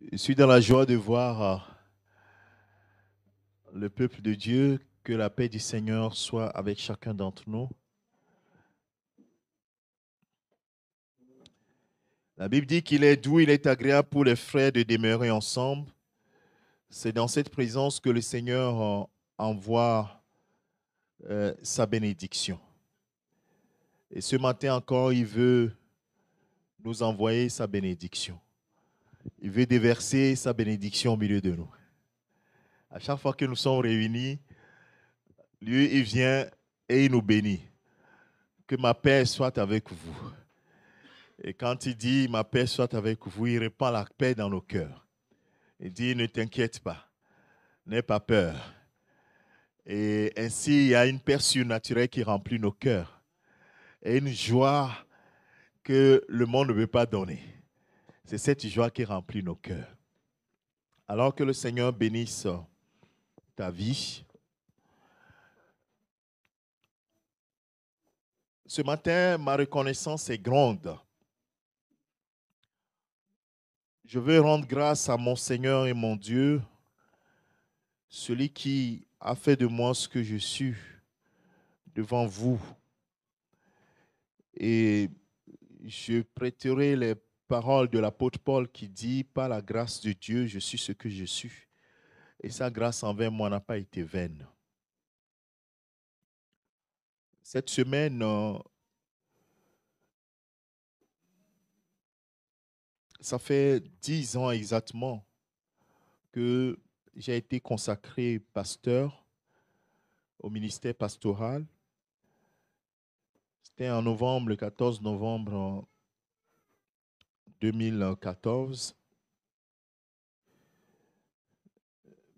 Je suis dans la joie de voir le peuple de Dieu, que la paix du Seigneur soit avec chacun d'entre nous. La Bible dit qu'il est doux, il est agréable pour les frères de demeurer ensemble. C'est dans cette présence que le Seigneur envoie sa bénédiction. Et ce matin encore, il veut nous envoyer sa bénédiction. Il veut déverser sa bénédiction au milieu de nous. À chaque fois que nous sommes réunis, lui, il vient et il nous bénit. Que ma paix soit avec vous. Et quand il dit « ma paix soit avec vous », il répand la paix dans nos cœurs. Il dit « ne t'inquiète pas, n'aie pas peur ». Et ainsi, il y a une paix surnaturelle qui remplit nos cœurs. Et une joie que le monde ne veut pas donner. C'est cette joie qui remplit nos cœurs. Alors que le Seigneur bénisse ta vie. Ce matin, ma reconnaissance est grande. Je veux rendre grâce à mon Seigneur et mon Dieu, celui qui a fait de moi ce que je suis devant vous. Et je prêterai les paroles de l'apôtre Paul qui dit « Par la grâce de Dieu, je suis ce que je suis. » Et sa grâce envers moi n'a pas été vaine. Cette semaine, ça fait 10 ans exactement que j'ai été consacré pasteur au ministère pastoral. C'était en novembre, le 14 novembre 2014.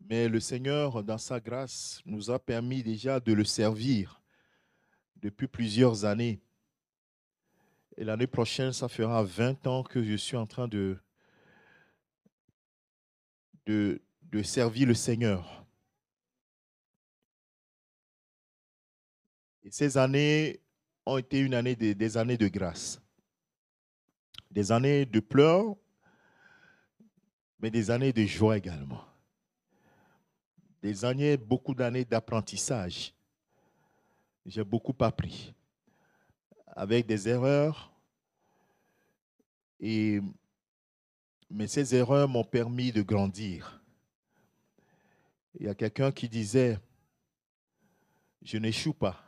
Mais le Seigneur, dans sa grâce, nous a permis déjà de le servir depuis plusieurs années. Et l'année prochaine, ça fera 20 ans que je suis en train de servir le Seigneur. Et ces années ont été des années de grâce. Des années de pleurs, mais des années de joie également. Beaucoup d'années d'apprentissage. J'ai beaucoup appris. Avec des erreurs. Mais ces erreurs m'ont permis de grandir. Il y a quelqu'un qui disait, je n'échoue pas.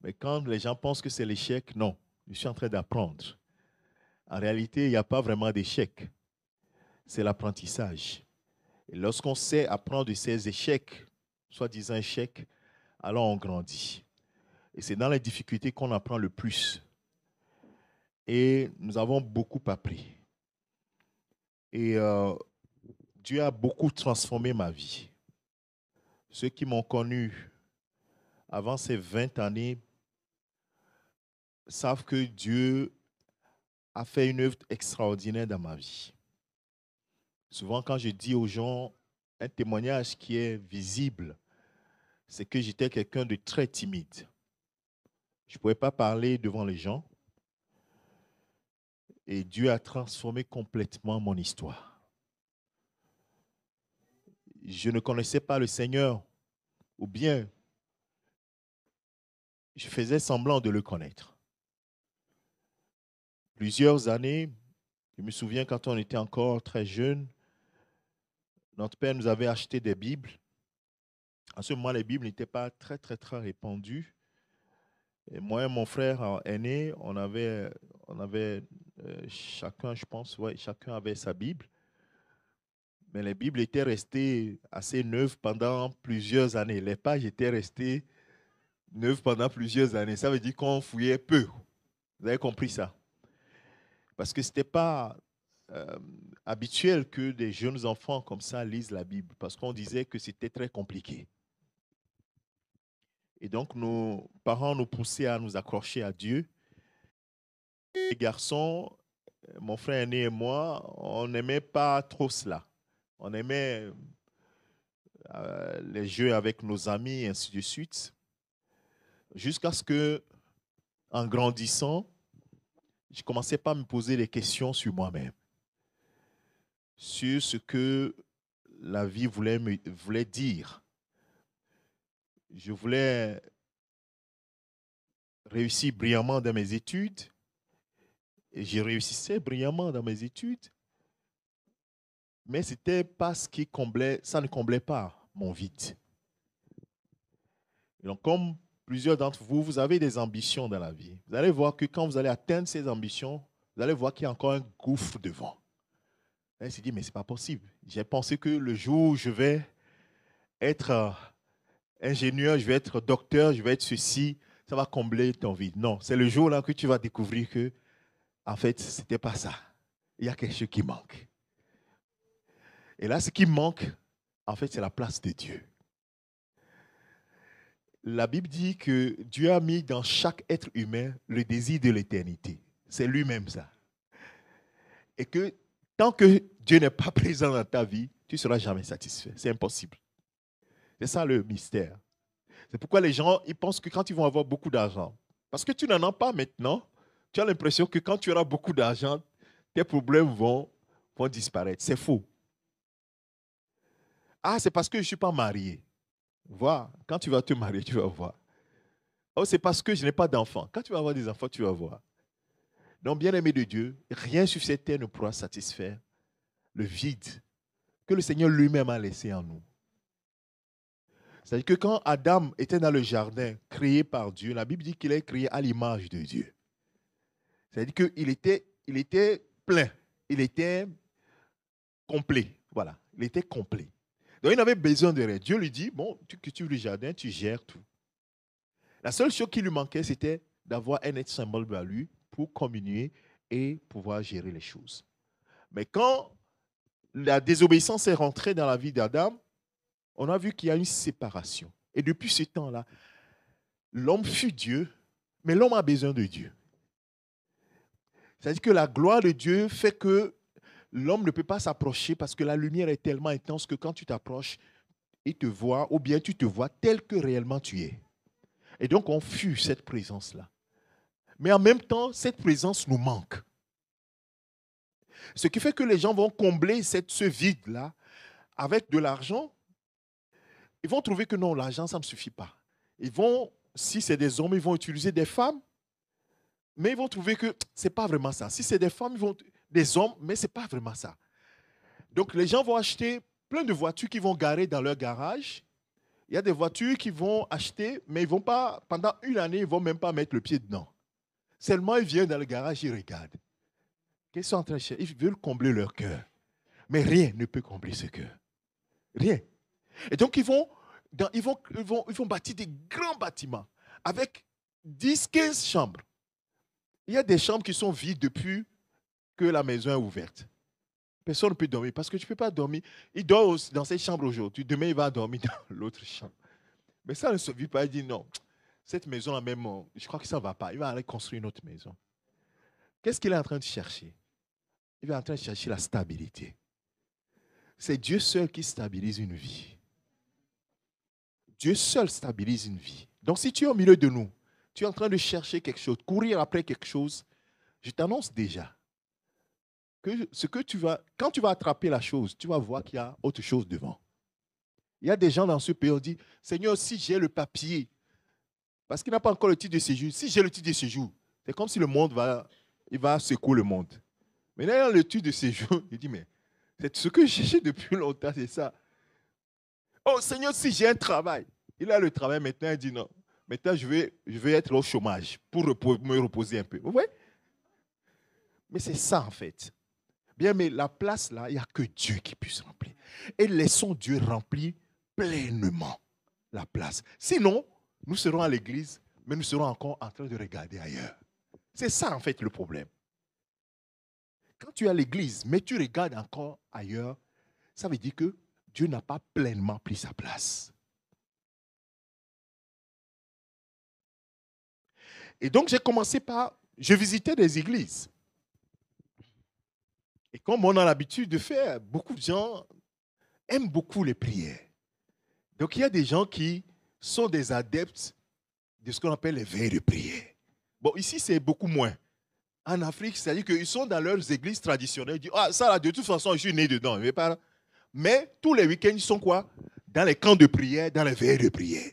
Mais quand les gens pensent que c'est l'échec, non, je suis en train d'apprendre. En réalité, il n'y a pas vraiment d'échec. C'est l'apprentissage. Et lorsqu'on sait apprendre de ces échecs, soi-disant échecs, alors on grandit. Et c'est dans les difficultés qu'on apprend le plus. Et nous avons beaucoup appris. Et Dieu a beaucoup transformé ma vie. Ceux qui m'ont connu avant ces 20 années savent que Dieu a fait une œuvre extraordinaire dans ma vie. Souvent, quand je dis aux gens un témoignage qui est visible, c'est que j'étais quelqu'un de très timide. Je ne pouvais pas parler devant les gens. Et Dieu a transformé complètement mon histoire. Je ne connaissais pas le Seigneur, ou bien je faisais semblant de le connaître. Plusieurs années, je me souviens quand on était encore très jeune, notre père nous avait acheté des Bibles. En ce moment, les Bibles n'étaient pas très répandues. Et moi et mon frère aîné, on avait chacun, je pense, ouais, chacun avait sa Bible. Mais les Bibles étaient restées assez neuves pendant plusieurs années. Les pages étaient restées neuves pendant plusieurs années. Ça veut dire qu'on fouillait peu. Vous avez compris ça? Parce que ce n'était pas habituel que des jeunes enfants comme ça lisent la Bible. Parce qu'on disait que c'était très compliqué. Et donc, nos parents nous poussaient à nous accrocher à Dieu. Les garçons, mon frère aîné et moi, on n'aimait pas trop cela. On aimait les jeux avec nos amis, et ainsi de suite. Jusqu'à ce que, en grandissant, je commençais pas à me poser des questions sur moi-même. sur ce que la vie voulait dire. Je voulais réussir brillamment dans mes études. Et je réussissais brillamment dans mes études. Mais c'était pas ce qui comblait, ça ne comblait pas mon vide. Donc, comme plusieurs d'entre vous, vous avez des ambitions dans la vie. Vous allez voir que quand vous allez atteindre ces ambitions, vous allez voir qu'il y a encore un gouffre devant. Elle s'est dit, mais ce n'est pas possible. J'ai pensé que le jour où je vais être ingénieur, je vais être docteur, je vais être ceci, ça va combler ton vide. Non, c'est le jour là que tu vas découvrir que, en fait, ce n'était pas ça. Il y a quelque chose qui manque. Et là, ce qui manque, en fait, c'est la place de Dieu. La Bible dit que Dieu a mis dans chaque être humain le désir de l'éternité. C'est lui-même ça. Et que tant que Dieu n'est pas présent dans ta vie, tu ne seras jamais satisfait. C'est impossible. C'est ça le mystère. C'est pourquoi les gens ils pensent que quand ils vont avoir beaucoup d'argent, parce que tu n'en as pas maintenant, tu as l'impression que quand tu auras beaucoup d'argent, tes problèmes vont disparaître. C'est faux. Ah, c'est parce que je ne suis pas marié. Vois, quand tu vas te marier, tu vas voir. Oh, c'est parce que je n'ai pas d'enfants. Quand tu vas avoir des enfants, tu vas voir. Donc, bien-aimé de Dieu, rien sur cette terre ne pourra satisfaire le vide que le Seigneur lui-même a laissé en nous. C'est-à-dire que quand Adam était dans le jardin créé par Dieu, la Bible dit qu'il est créé à l'image de Dieu. C'est-à-dire qu'il était plein, il était complet. Voilà, il était complet. Donc il n'avait besoin de rien. Dieu lui dit, bon, tu cultives le jardin, tu gères tout. La seule chose qui lui manquait, c'était d'avoir un être symbole à lui pour communier et pouvoir gérer les choses. Mais quand la désobéissance est rentrée dans la vie d'Adam, on a vu qu'il y a une séparation. Et depuis ce temps-là, l'homme fut Dieu, mais l'homme a besoin de Dieu. C'est-à-dire que la gloire de Dieu fait que l'homme ne peut pas s'approcher parce que la lumière est tellement intense que quand tu t'approches, il te voit ou bien tu te vois tel que réellement tu es. Et donc on fuit cette présence-là. Mais en même temps, cette présence nous manque. Ce qui fait que les gens vont combler ce vide-là avec de l'argent. Ils vont trouver que non, l'argent, ça ne me suffit pas. Ils vont, si c'est des hommes, ils vont utiliser des femmes, mais ils vont trouver que ce n'est pas vraiment ça. Si c'est des femmes, ils vont des hommes, mais ce n'est pas vraiment ça. Donc les gens vont acheter plein de voitures qui vont garer dans leur garage. Il y a des voitures qu'ils vont acheter, mais ils vont pas, pendant une année, ils ne vont même pas mettre le pied dedans. Seulement, ils viennent dans le garage, ils regardent. Qu'est-ce qu'ils sont en train de chercher? Ils veulent combler leur cœur. Mais rien ne peut combler ce cœur. Rien. Et donc, ils vont bâtir des grands bâtiments avec 10, 15 chambres. Il y a des chambres qui sont vides depuis que la maison est ouverte. Personne ne peut dormir parce que tu ne peux pas dormir. Il dort dans cette chambre aujourd'hui. Demain, il va dormir dans l'autre chambre. Mais ça ne se vit pas. Il dit non, cette maison-là même, je crois que ça ne va pas. Il va aller construire une autre maison. Qu'est-ce qu'il est en train de chercher? Il est en train de chercher la stabilité. C'est Dieu seul qui stabilise une vie. Dieu seul stabilise une vie. Donc si tu es au milieu de nous, tu es en train de chercher quelque chose, courir après quelque chose, je t'annonce déjà que quand tu vas attraper la chose, tu vas voir qu'il y a autre chose devant. Il y a des gens dans ce pays, on dit, Seigneur, si j'ai le papier, parce qu'il n'a pas encore le titre de séjour, si j'ai le titre de séjour, c'est comme si le monde va secouer le monde. Mais là, le titre de séjour, il dit, mais c'est ce que je cherchais depuis longtemps, c'est ça. Oh Seigneur, si j'ai un travail, il a le travail maintenant, il dit non. Maintenant, je vais être au chômage pour me reposer un peu. Vous voyez? Mais c'est ça en fait. Bien, mais la place là, il n'y a que Dieu qui puisse remplir. Et laissons Dieu remplir pleinement la place. Sinon, nous serons à l'église, mais nous serons encore en train de regarder ailleurs. C'est ça en fait le problème. Quand tu es à l'église, mais tu regardes encore ailleurs, ça veut dire que Dieu n'a pas pleinement pris sa place. Et donc, je visitais des églises. Et comme on a l'habitude de faire, beaucoup de gens aiment beaucoup les prières. Donc, il y a des gens qui sont des adeptes de ce qu'on appelle les veilles de prière. Bon, ici, c'est beaucoup moins. En Afrique, c'est-à-dire qu'ils sont dans leurs églises traditionnelles. Ils disent, ah, ça là, de toute façon, je suis né dedans. Mais tous les week-ends, ils sont quoi? Dans les camps de prière, dans les veillées de prière.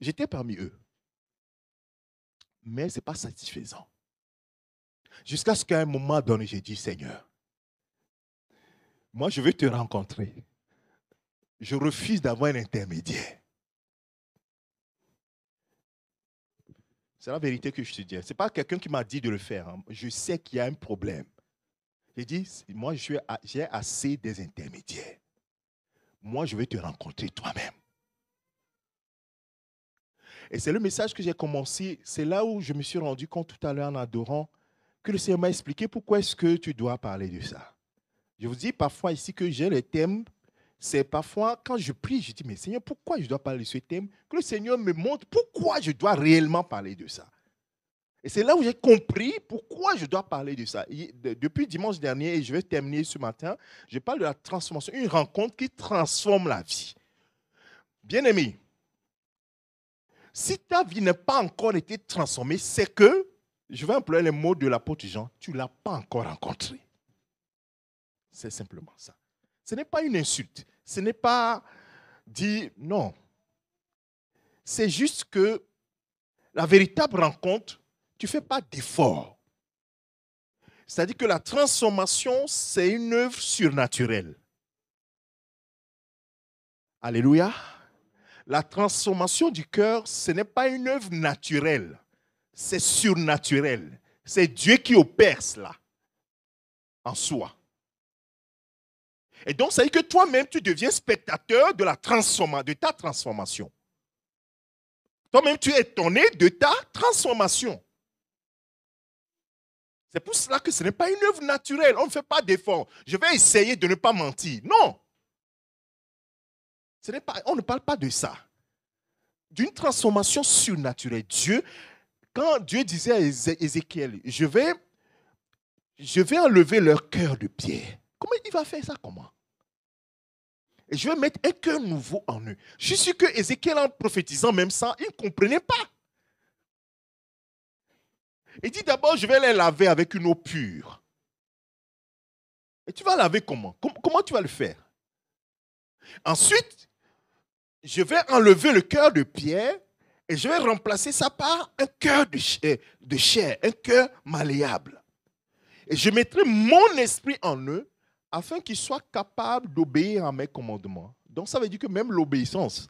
J'étais parmi eux. Mais ce n'est pas satisfaisant. Jusqu'à ce qu'à un moment donné, j'ai dit, Seigneur, moi, je veux te rencontrer. Je refuse d'avoir un intermédiaire. C'est la vérité que je te dis. Ce n'est pas quelqu'un qui m'a dit de le faire. Hein. Je sais qu'il y a un problème. J'ai dit, moi, j'ai assez des intermédiaires. Moi, je vais te rencontrer toi-même. Et c'est le message que j'ai commencé. C'est là où je me suis rendu compte tout à l'heure en adorant que le Seigneur m'a expliqué pourquoi est-ce que tu dois parler de ça. Je vous dis parfois ici que j'ai le thème. C'est parfois, quand je prie, je dis, mais Seigneur, pourquoi je dois parler de ce thème? Que le Seigneur me montre pourquoi je dois réellement parler de ça. Et c'est là où j'ai compris pourquoi je dois parler de ça. Depuis dimanche dernier, et je vais terminer ce matin, je parle de la transformation, une rencontre qui transforme la vie. Bien-aimé, si ta vie n'a pas encore été transformée, c'est que, je vais employer les mots de l'apôtre Jean, tu ne l'as pas encore rencontré. C'est simplement ça. Ce n'est pas une insulte. Ce n'est pas dire non. C'est juste que la véritable rencontre, tu ne fais pas d'effort. C'est-à-dire que la transformation, c'est une œuvre surnaturelle. Alléluia. La transformation du cœur, ce n'est pas une œuvre naturelle. C'est surnaturel. C'est Dieu qui opère cela en soi. Et donc, ça veut dire que toi-même, tu deviens spectateur de ta transformation. Toi-même, tu es étonné de ta transformation. C'est pour cela que ce n'est pas une œuvre naturelle. On ne fait pas d'effort. Je vais essayer de ne pas mentir. Non. On ne parle pas de ça. D'une transformation surnaturelle. Quand Dieu disait à Ézéchiel, je vais enlever leur cœur de pierre. Comment il va faire ça? Comment? Et je vais mettre un cœur nouveau en eux. Je suis sûr que Ézéchiel, en prophétisant même ça, il ne comprenait pas. Il dit d'abord, je vais les laver avec une eau pure. Et tu vas laver comment? Comment tu vas le faire? Ensuite, je vais enlever le cœur de pierre et je vais remplacer ça par un cœur de chair, un cœur malléable. Et je mettrai mon esprit en eux afin qu'ils soient capables d'obéir à mes commandements. Donc ça veut dire que même l'obéissance,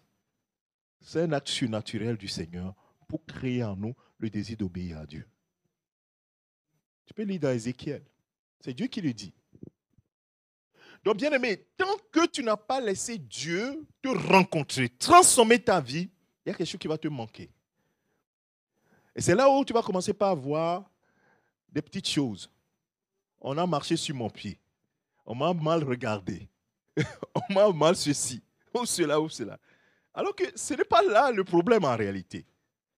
c'est un acte surnaturel du Seigneur pour créer en nous le désir d'obéir à Dieu. Tu peux lire dans Ézéchiel. C'est Dieu qui le dit. Donc, bien aimé, tant que tu n'as pas laissé Dieu te rencontrer, transformer ta vie, il y a quelque chose qui va te manquer. Et c'est là où tu vas commencer par voir des petites choses. On a marché sur mon pied. On m'a mal regardé. On m'a mal ceci, ou cela, ou cela. Alors que ce n'est pas là le problème en réalité.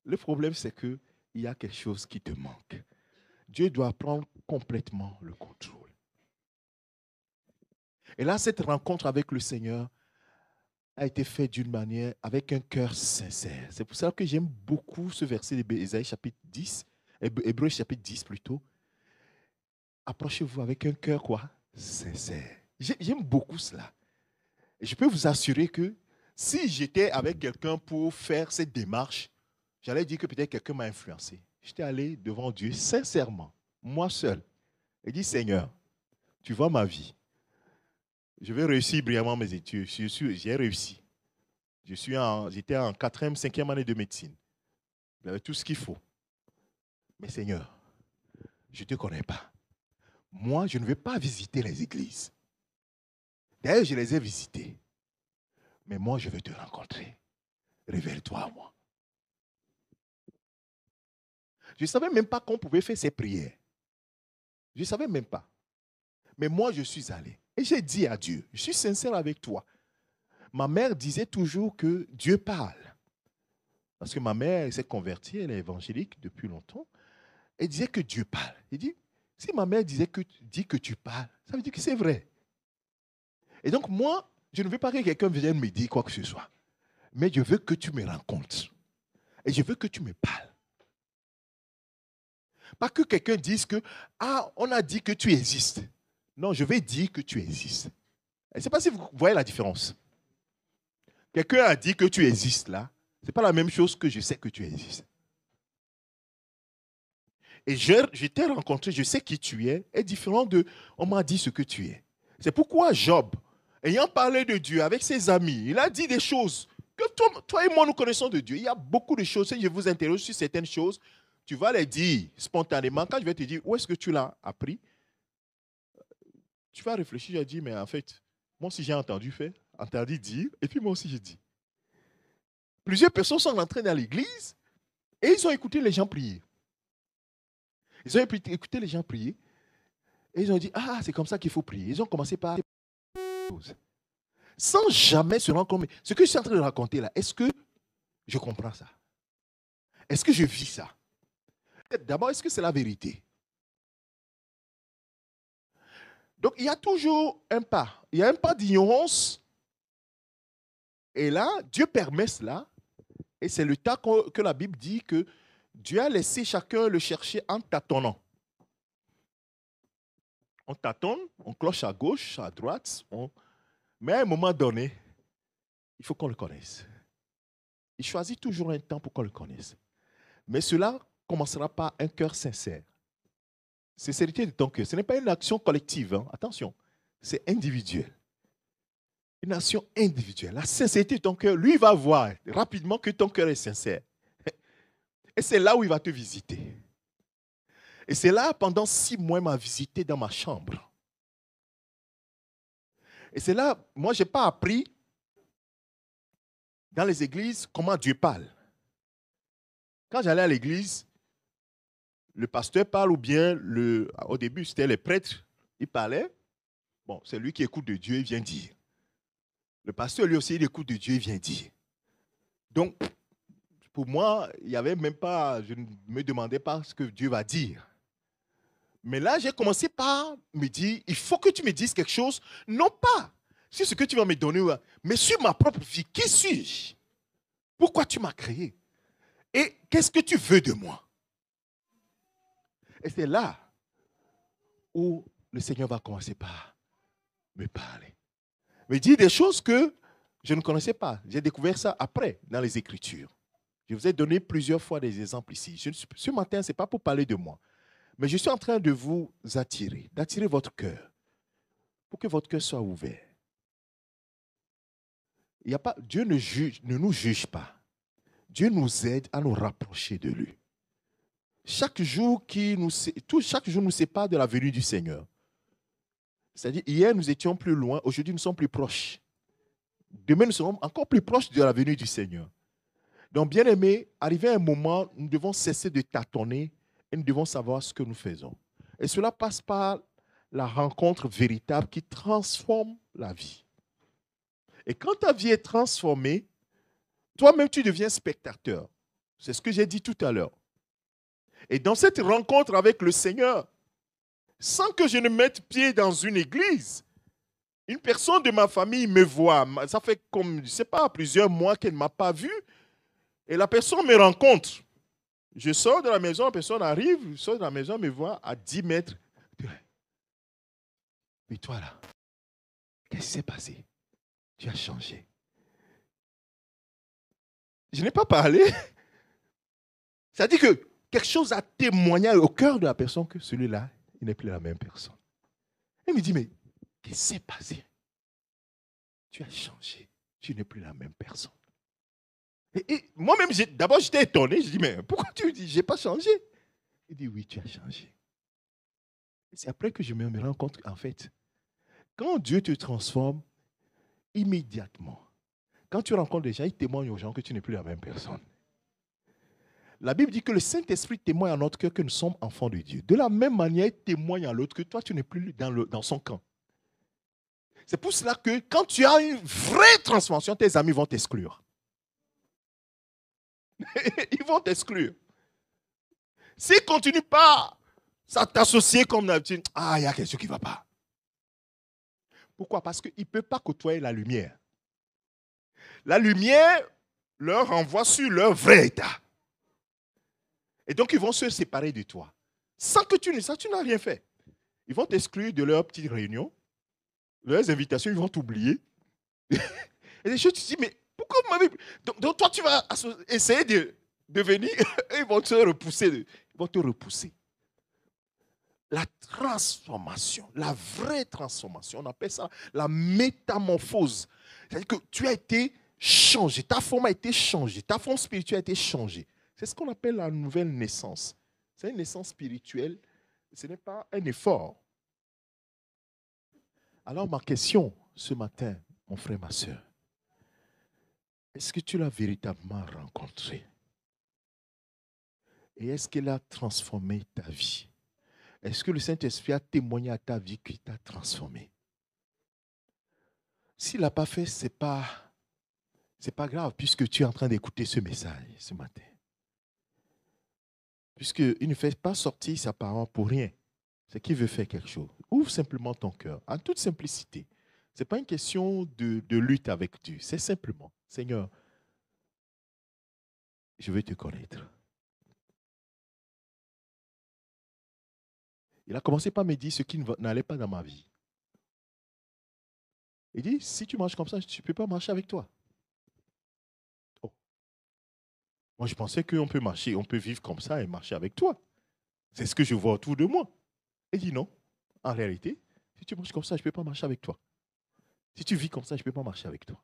Le problème, c'est qu'il y a quelque chose qui te manque. Dieu doit prendre complètement le contrôle. Et là, cette rencontre avec le Seigneur a été faite d'une manière, avec un cœur sincère. C'est pour ça que j'aime beaucoup ce verset d'Ésaïe chapitre 10, Hébreux chapitre 10 plutôt. Approchez-vous avec un cœur quoi? Sincère. J'aime beaucoup cela. Et je peux vous assurer que si j'étais avec quelqu'un pour faire cette démarche, j'allais dire que peut-être quelqu'un m'a influencé. J'étais allé devant Dieu sincèrement, moi seul, et dit, Seigneur, tu vois ma vie. Je vais réussir brillamment mes études. J'ai réussi. J'étais en 4e, 5e année de médecine. J'avais tout ce qu'il faut. Mais Seigneur, je ne te connais pas. Moi, je ne vais pas visiter les églises. D'ailleurs, je les ai visitées. Mais moi, je veux te rencontrer. Révèle-toi à moi. Je ne savais même pas qu'on pouvait faire ces prières. Je ne savais même pas. Mais moi, je suis allé. Et j'ai dit à Dieu, je suis sincère avec toi. Ma mère disait toujours que Dieu parle. Parce que ma mère s'est convertie, elle est évangélique depuis longtemps. Elle disait que Dieu parle. Il dit, si ma mère dit que tu parles, ça veut dire que c'est vrai. Et donc moi, je ne veux pas que quelqu'un vienne me dire quoi que ce soit. Mais je veux que tu me rencontres. Et je veux que tu me parles. Pas que quelqu'un dise que, ah, on a dit que tu existes. Non, je vais dire que tu existes. Je ne sais pas si vous voyez la différence. Quelqu'un a dit que tu existes là. Ce n'est pas la même chose que je sais que tu existes. Et je t'ai rencontré, je sais qui tu es, est différent de on m'a dit ce que tu es. C'est pourquoi Job, ayant parlé de Dieu avec ses amis, il a dit des choses que toi et moi nous connaissons de Dieu. Il y a beaucoup de choses. Si je vous interroge sur certaines choses, tu vas les dire spontanément. Quand je vais te dire où est-ce que tu l'as appris, tu vas réfléchir, je vais dire, mais en fait, moi aussi j'ai entendu dire, et puis moi aussi j'ai dit. Plusieurs personnes sont entrées dans l'église et ils ont écouté les gens prier. Ils ont écouté les gens prier et ils ont dit, ah, c'est comme ça qu'il faut prier. Ils ont commencé par sans jamais se rendre compte. Ce que je suis en train de raconter là, est-ce que je comprends ça? Est-ce que je vis ça? D'abord, est-ce que c'est la vérité? Donc, il y a toujours un pas. Il y a un pas d'ignorance. Et là, Dieu permet cela. Et c'est le temps que la Bible dit que Dieu a laissé chacun le chercher en tâtonnant. On tâtonne, on cloche à gauche, à droite. Mais à un moment donné, il faut qu'on le connaisse. Il choisit toujours un temps pour qu'on le connaisse. Mais cela commencera par un cœur sincère. Sincérité de ton cœur. Ce n'est pas une action collective. Hein. Attention, c'est individuel. Une action individuelle. La sincérité de ton cœur, lui, va voir rapidement que ton cœur est sincère. Et c'est là où il va te visiter. Et c'est là, pendant 6 mois, il m'a visité dans ma chambre. Et c'est là, moi, je n'ai pas appris dans les églises comment Dieu parle. Quand j'allais à l'église, le pasteur parle ou bien, au début, c'était les prêtres, il parlait. Bon, c'est lui qui écoute de Dieu, il vient dire. Le pasteur, lui aussi, il écoute de Dieu, il vient dire. Donc, pour moi, il n'y avait même pas, je ne me demandais pas ce que Dieu va dire. Mais là, j'ai commencé par me dire, il faut que tu me dises quelque chose, non pas sur ce que tu vas me donner, mais sur ma propre vie. Qui suis-je? Pourquoi tu m'as créé? Et qu'est-ce que tu veux de moi? Et c'est là où le Seigneur va commencer par me parler. Me dire des choses que je ne connaissais pas. J'ai découvert ça après, dans les Écritures. Je vous ai donné plusieurs fois des exemples ici. Ce matin, ce n'est pas pour parler de moi. Mais je suis en train de vous attirer, d'attirer votre cœur, pour que votre cœur soit ouvert. Dieu ne nous juge pas. Dieu nous aide à nous rapprocher de lui. Chaque jour nous sépare de la venue du Seigneur. C'est-à-dire, hier, nous étions plus loin, aujourd'hui, nous sommes plus proches. Demain, nous serons encore plus proches de la venue du Seigneur. Donc, bien aimé, arrivé à un moment, nous devons cesser de tâtonner et nous devons savoir ce que nous faisons. Et cela passe par la rencontre véritable qui transforme la vie. Et quand ta vie est transformée, toi-même, tu deviens spectateur. C'est ce que j'ai dit tout à l'heure. Et dans cette rencontre avec le Seigneur, sans que je ne mette pied dans une église, une personne de ma famille me voit. Ça fait comme, je ne sais pas, plusieurs mois qu'elle ne m'a pas vu. Et la personne me rencontre. Je sors de la maison, la personne arrive, je sors de la maison, me voit à 10 mètres. Mais toi là, qu'est-ce qui s'est passé? Tu as changé. Je n'ai pas parlé. Ça dit que quelque chose a témoigné au cœur de la personne que celui-là, il n'est plus la même personne. Elle me dit, mais qu'est-ce qui s'est passé? Tu as changé. Tu n'es plus la même personne. Et moi-même, d'abord, j'étais étonné. Je dis, mais pourquoi tu dis, je n'ai pas changé? Il dit, oui, tu as changé. C'est après que je me rends compte qu'en fait, quand Dieu te transforme, immédiatement, quand tu rencontres des gens, il témoigne aux gens que tu n'es plus la même personne. La Bible dit que le Saint-Esprit témoigne à notre cœur que nous sommes enfants de Dieu. De la même manière, il témoigne à l'autre que toi, tu n'es plus dans son camp. C'est pour cela que quand tu as une vraie transformation, tes amis vont t'exclure. Ils vont t'exclure. S'ils ne continuent pas à t'associer comme d'habitude, il y a quelque chose qui ne va pas. Pourquoi? Parce qu'ils ne peuvent pas côtoyer la lumière. La lumière leur renvoie sur leur vrai état. Et donc, ils vont se séparer de toi. Sans que tu n'as rien fait. Ils vont t'exclure de leur petite réunion, leurs invitations, ils vont t'oublier. Et les choses, tu te dis, mais pourquoi vous m'avez... Donc toi, tu vas essayer de venir, et ils vont te repousser. Ils vont te repousser. La transformation, la vraie transformation, on appelle ça la métamorphose. C'est-à-dire que tu as été changé, ta forme a été changée, ta forme spirituelle a été changée. C'est ce qu'on appelle la nouvelle naissance. C'est une naissance spirituelle, ce n'est pas un effort. Alors ma question ce matin, mon frère, ma soeur, est-ce que tu l'as véritablement rencontré? Et est-ce qu'elle a transformé ta vie? Est-ce que le Saint-Esprit a témoigné à ta vie qu'il t'a transformé? S'il n'a pas fait, ce n'est pas grave, puisque tu es en train d'écouter ce message ce matin. Puisqu'il ne fait pas sortir sa parole pour rien. C'est qu'il veut faire quelque chose. Ouvre simplement ton cœur, en toute simplicité. Ce n'est pas une question de lutte avec Dieu. C'est simplement, Seigneur, je veux te connaître. Il a commencé par me dire ce qui n'allait pas dans ma vie. Il dit, si tu marches comme ça, je ne peux pas marcher avec toi. Oh. Moi, je pensais qu'on peut marcher, on peut vivre comme ça et marcher avec toi. C'est ce que je vois autour de moi. Il dit non. En réalité, si tu marches comme ça, je ne peux pas marcher avec toi. Si tu vis comme ça, je ne peux pas marcher avec toi.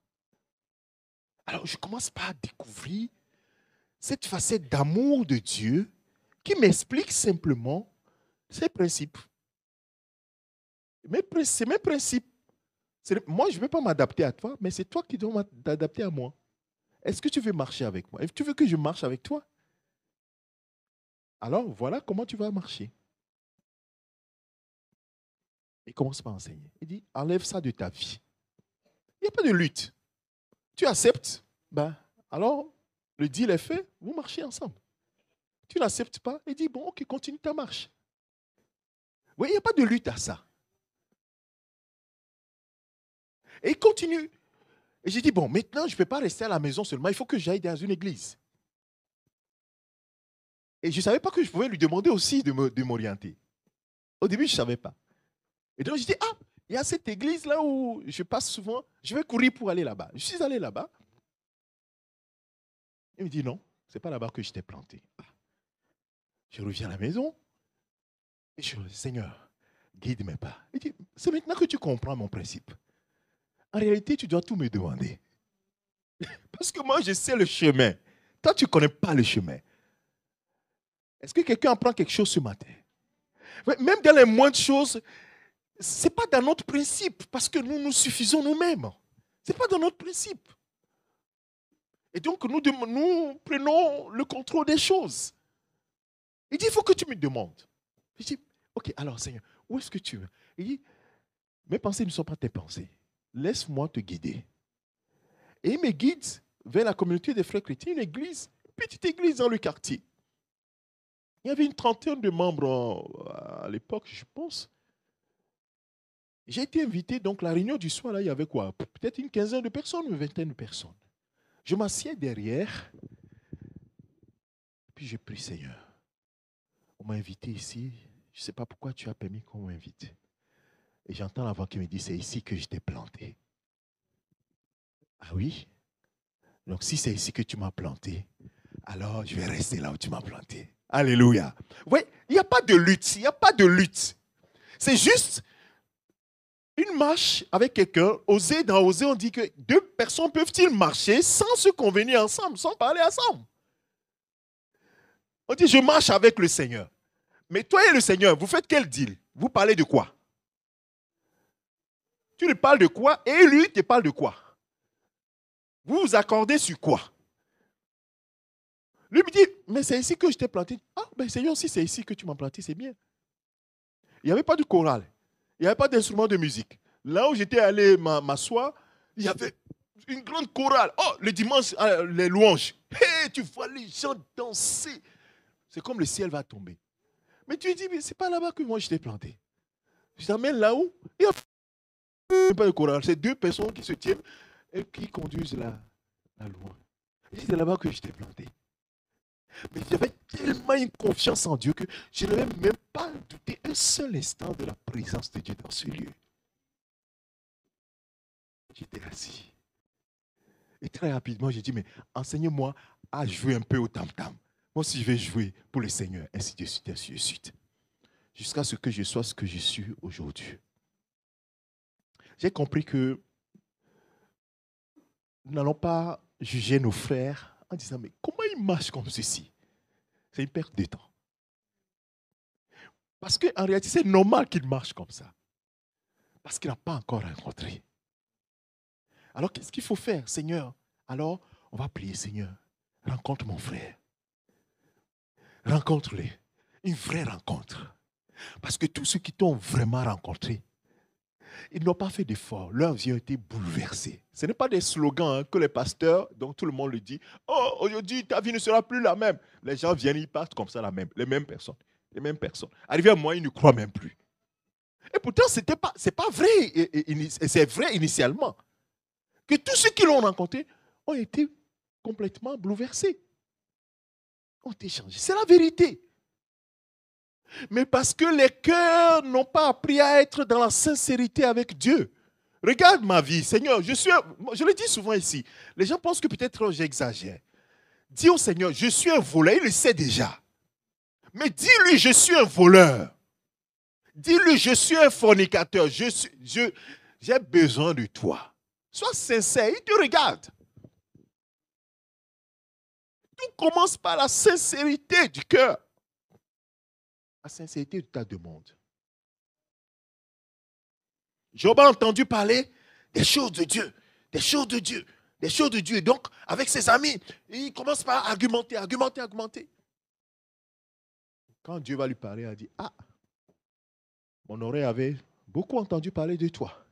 Alors, je commence par découvrir cette facette d'amour de Dieu qui m'explique simplement ses principes. C'est mes principes. Moi, je ne vais pas m'adapter à toi, mais c'est toi qui dois t'adapter à moi. Est-ce que tu veux marcher avec moi? Est-ce que tu veux que je marche avec toi? Alors, voilà comment tu vas marcher. Il commence par enseigner. Il dit, enlève ça de ta vie. Il n'y a pas de lutte. Tu acceptes, ben, alors le deal est fait, vous marchez ensemble. Tu n'acceptes pas, il dit, bon, ok, continue ta marche. Oui, il n'y a pas de lutte à ça. Et il continue. Et j'ai dit, bon, maintenant, je ne peux pas rester à la maison seulement, il faut que j'aille dans une église. Et je ne savais pas que je pouvais lui demander aussi de m'orienter. Au début, je ne savais pas. Et donc, je dis, ah, il y a cette église là où je passe souvent, je vais courir pour aller là-bas. Je suis allé là-bas. Il me dit, non, ce n'est pas là-bas que je t'ai planté. Je reviens à la maison. Et je dis, Seigneur, guide mes pas. Il dit, c'est maintenant que tu comprends mon principe. En réalité, tu dois tout me demander. Parce que moi, je sais le chemin. Toi, tu ne connais pas le chemin. Est-ce que quelqu'un apprend quelque chose ce matin? Même dans les moindres choses, ce n'est pas dans notre principe, parce que nous nous suffisons nous-mêmes. Ce n'est pas dans notre principe. Et donc, nous prenons le contrôle des choses. Il dit, il faut que tu me demandes. Je dis, ok, alors Seigneur, où est-ce que tu veux? Il dit, mes pensées ne sont pas tes pensées. Laisse-moi te guider. Et il me guide vers la communauté des frères chrétiens, une église, une petite église dans le quartier. Il y avait une trentaine de membres à l'époque, je pense. J'ai été invité, donc la réunion du soir, là, il y avait quoi? Peut-être une quinzaine de personnes, une vingtaine de personnes. Je m'assieds derrière, puis je prie, Seigneur. On m'a invité ici, je ne sais pas pourquoi tu as permis qu'on m'invite. Et j'entends la voix qui me dit, c'est ici que je t'ai planté. Ah oui? Donc si c'est ici que tu m'as planté, alors je vais rester là où tu m'as planté. Alléluia. Oui, il n'y a pas de lutte, il n'y a pas de lutte. C'est juste une marche avec quelqu'un. Dans Osée, on dit que deux personnes peuvent-ils marcher sans se convenir ensemble, sans parler ensemble? On dit, je marche avec le Seigneur. Mais toi et le Seigneur, vous faites quel deal? Vous parlez de quoi? Tu lui parles de quoi et lui te parle de quoi? Vous vous accordez sur quoi? Lui me dit, mais c'est ici que je t'ai planté. Ah, ben Seigneur, si c'est ici que tu m'as planté, c'est bien. Il n'y avait pas de chorale. Il n'y avait pas d'instrument de musique. Là où j'étais allé m'asseoir, il y avait une grande chorale. Oh, le dimanche, les louanges. Hey, tu vois les gens danser. C'est comme le ciel va tomber. Mais tu dis, mais ce n'est pas là-bas que moi je t'ai planté. Je t'amène là où il n'y a pas de chorale. C'est deux personnes qui se tiennent et qui conduisent la louange. C'est là-bas que je t'ai planté. Mais j'avais tellement une confiance en Dieu que je n'avais même pas douté un seul instant de la présence de Dieu dans ce lieu. J'étais assis. Et très rapidement, j'ai dit, mais enseignez-moi à jouer un peu au tam-tam. Moi aussi, je vais jouer pour le Seigneur, ainsi de suite, ainsi de suite. Jusqu'à ce que je sois ce que je suis aujourd'hui. J'ai compris que nous n'allons pas juger nos frères en disant, mais comment ils marchent comme ceci? C'est une perte de temps. Parce qu'en réalité, c'est normal qu'ils marchent comme ça. Parce qu'il n'a pas encore rencontré. Alors, qu'est-ce qu'il faut faire, Seigneur? Alors, on va prier, Seigneur. Rencontre mon frère. Rencontre-les. Une vraie rencontre. Parce que tous ceux qui t'ont vraiment rencontré, ils n'ont pas fait d'efforts. Leurs vies ont été bouleversées. Ce n'est pas des slogans que les pasteurs, dont tout le monde le dit. Oh, aujourd'hui, ta vie ne sera plus la même. Les gens viennent, ils partent comme ça, les mêmes personnes. Les mêmes personnes. Arrivé à moi, ils ne croient même plus. Et pourtant, ce n'est pas vrai. C'est vrai initialement. Que tous ceux qui l'ont rencontré ont été complètement bouleversés. Ont été changés. C'est la vérité. Mais parce que les cœurs n'ont pas appris à être dans la sincérité avec Dieu. Regarde ma vie, Seigneur, je le dis souvent ici, les gens pensent que peut-être j'exagère. Dis au Seigneur, je suis un voleur, il le sait déjà. Mais dis-lui, je suis un voleur. Dis-lui, je suis un fornicateur, j'ai besoin de toi. Sois sincère, il te regarde. Tout commence par la sincérité du cœur. La sincérité de ta demande. Job a entendu parler des choses de Dieu, des choses de Dieu, des choses de Dieu. Et donc, avec ses amis, il commence par argumenter. Quand Dieu va lui parler, il dit, ah, mon oreille avait beaucoup entendu parler de toi,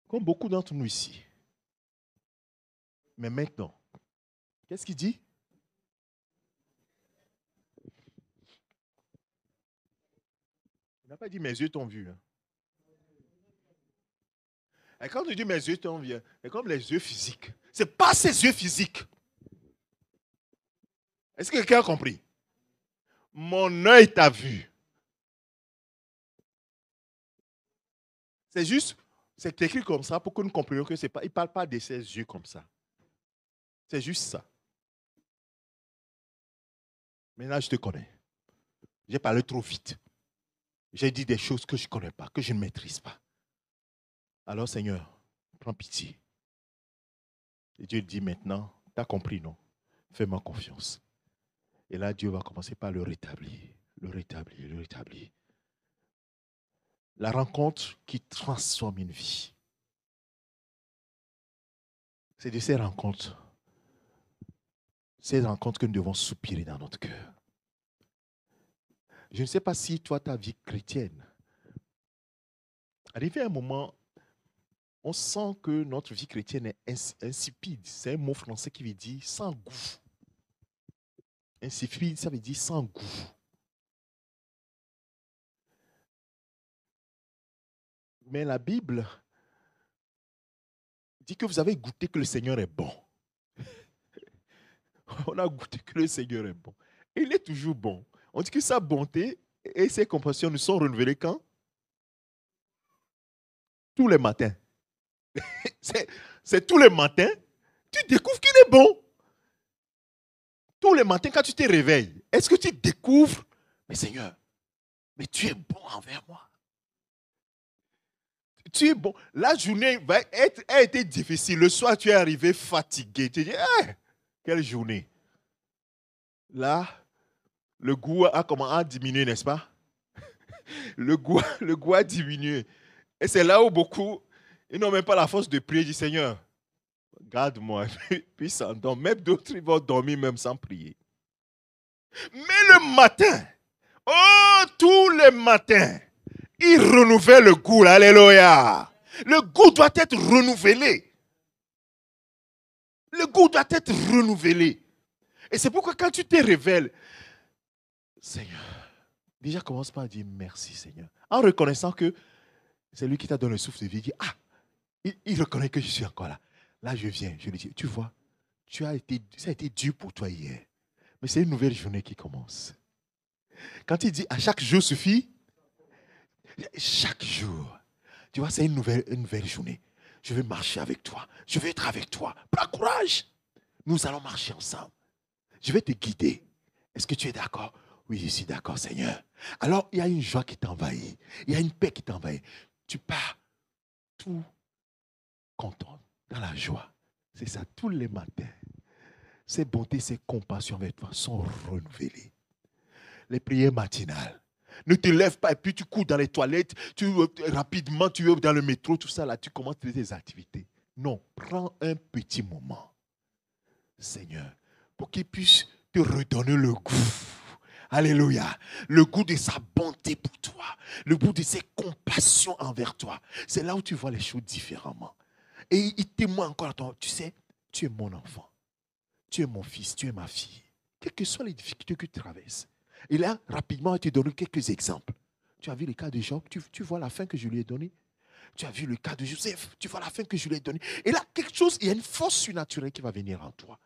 comme beaucoup d'entre nous ici. Mais maintenant, qu'est-ce qu'il dit? Il n'a pas dit mes yeux t'ont vu. Hein. Et quand il dit mes yeux t'ont vu, c'est comme les yeux physiques. Ce n'est pas ces yeux physiques. Est-ce que quelqu'un a compris? Mon œil t'a vu. C'est juste, c'est écrit comme ça pour que nous comprenions que c'est pas, il ne parle pas de ses yeux comme ça. C'est juste ça. Maintenant, je te connais. J'ai parlé trop vite. J'ai dit des choses que je ne connais pas, que je ne maîtrise pas. Alors, Seigneur, prends pitié. Et Dieu dit maintenant, tu as compris, non? Fais-moi confiance. Et là, Dieu va commencer par le rétablir, le rétablir, le rétablir. La rencontre qui transforme une vie. C'est de ces rencontres que nous devons soupirer dans notre cœur. Je ne sais pas si toi, ta vie chrétienne, arrivé à un moment, on sent que notre vie chrétienne est insipide. C'est un mot français qui veut dire sans goût. Insipide, ça veut dire sans goût. Mais la Bible dit que vous avez goûté que le Seigneur est bon. On a goûté que le Seigneur est bon. Et il est toujours bon. On dit que sa bonté et ses compassions nous sont renouvelées quand? Tous les matins. C'est tous les matins, tu découvres qu'il est bon. Tous les matins, quand tu te réveilles, est-ce que tu découvres, mais Seigneur, mais tu es bon envers moi. Tu es bon. La journée a été difficile. Le soir, tu es arrivé fatigué. Tu dis, quelle journée. Là, le goût a diminué, n'est-ce pas? Le goût a diminué. Et c'est là où beaucoup, ils n'ont même pas la force de prier, du Seigneur, garde-moi, puis s'endorment. Même d'autres, ils vont dormir même sans prier. Mais le matin, oh, tous les matins, il renouvelle le goût. Alléluia. Le goût doit être renouvelé. Le goût doit être renouvelé. Et c'est pourquoi quand tu te révèles, Seigneur, déjà commence par dire merci Seigneur. En reconnaissant que c'est lui qui t'a donné le souffle de vie. Il dit, ah, il reconnaît que je suis encore là. Là, je viens, je lui dis, tu vois, ça a été dur pour toi hier. Mais c'est une nouvelle journée qui commence. Quand il dit à chaque jour suffit, chaque jour, tu vois, c'est une nouvelle journée. Je vais marcher avec toi. Je vais être avec toi. Prends courage. Nous allons marcher ensemble. Je vais te guider. Est-ce que tu es d'accord? Oui, je suis d'accord, Seigneur. Alors, il y a une joie qui t'envahit. Il y a une paix qui t'envahit. Tu pars tout content, dans la joie. C'est ça, tous les matins. Ces bontés, ces compassions avec toi sont renouvelées. Les prières matinales. Ne te lève pas et puis tu cours dans les toilettes, rapidement tu es dans le métro, tout ça là, tu commences tes activités. Non, prends un petit moment, Seigneur, pour qu'il puisse te redonner le goût. Alléluia. Le goût de sa bonté pour toi. Le goût de ses compassions envers toi. C'est là où tu vois les choses différemment. Et il témoigne encore à toi. Tu sais, tu es mon enfant. Tu es mon fils, tu es ma fille. Quelles que soient les difficultés que tu traverses. Et là, rapidement, je te donne quelques exemples. Tu as vu le cas de Job, tu vois la fin que je lui ai donnée. Tu as vu le cas de Joseph, tu vois la fin que je lui ai donnée. Et là, quelque chose, il y a une force surnaturelle qui va venir en toi.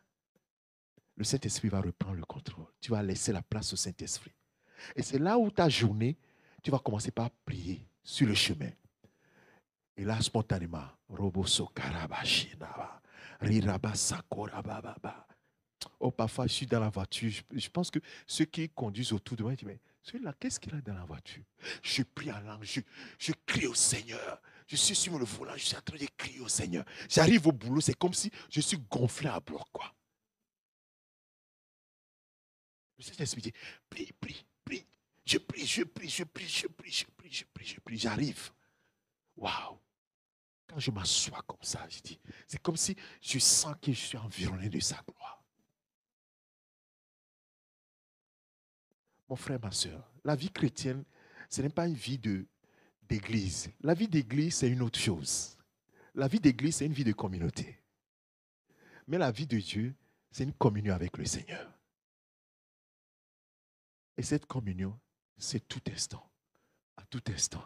Le Saint-Esprit va reprendre le contrôle. Tu vas laisser la place au Saint-Esprit. Et c'est là où ta journée, tu vas commencer par prier sur le chemin. Et là, spontanément, Roboso Karabashina, Riraba Sakorababa. Oh, parfois, je suis dans la voiture. Je pense que ceux qui conduisent autour de moi, ils disent, mais celui-là, qu'est-ce qu'il a dans la voiture? Je prie en langue, je crie au Seigneur. Je suis sur le volant, je suis en train de crier au Seigneur. J'arrive au boulot, c'est comme si je suis gonflé à bloc, quoi. Le Saint-Esprit dit, prie, prie, prie. Je prie, je prie, je prie, je prie, je prie, je prie, je prie. J'arrive. Waouh. Quand je m'assois comme ça, je dis, c'est comme si je sens que je suis environné de sa gloire. Mon frère, ma soeur, la vie chrétienne, ce n'est pas une vie d'église. La vie d'église, c'est une autre chose. La vie d'église, c'est une vie de communauté. Mais la vie de Dieu, c'est une communion avec le Seigneur. Et cette communion, c'est tout instant, à tout instant,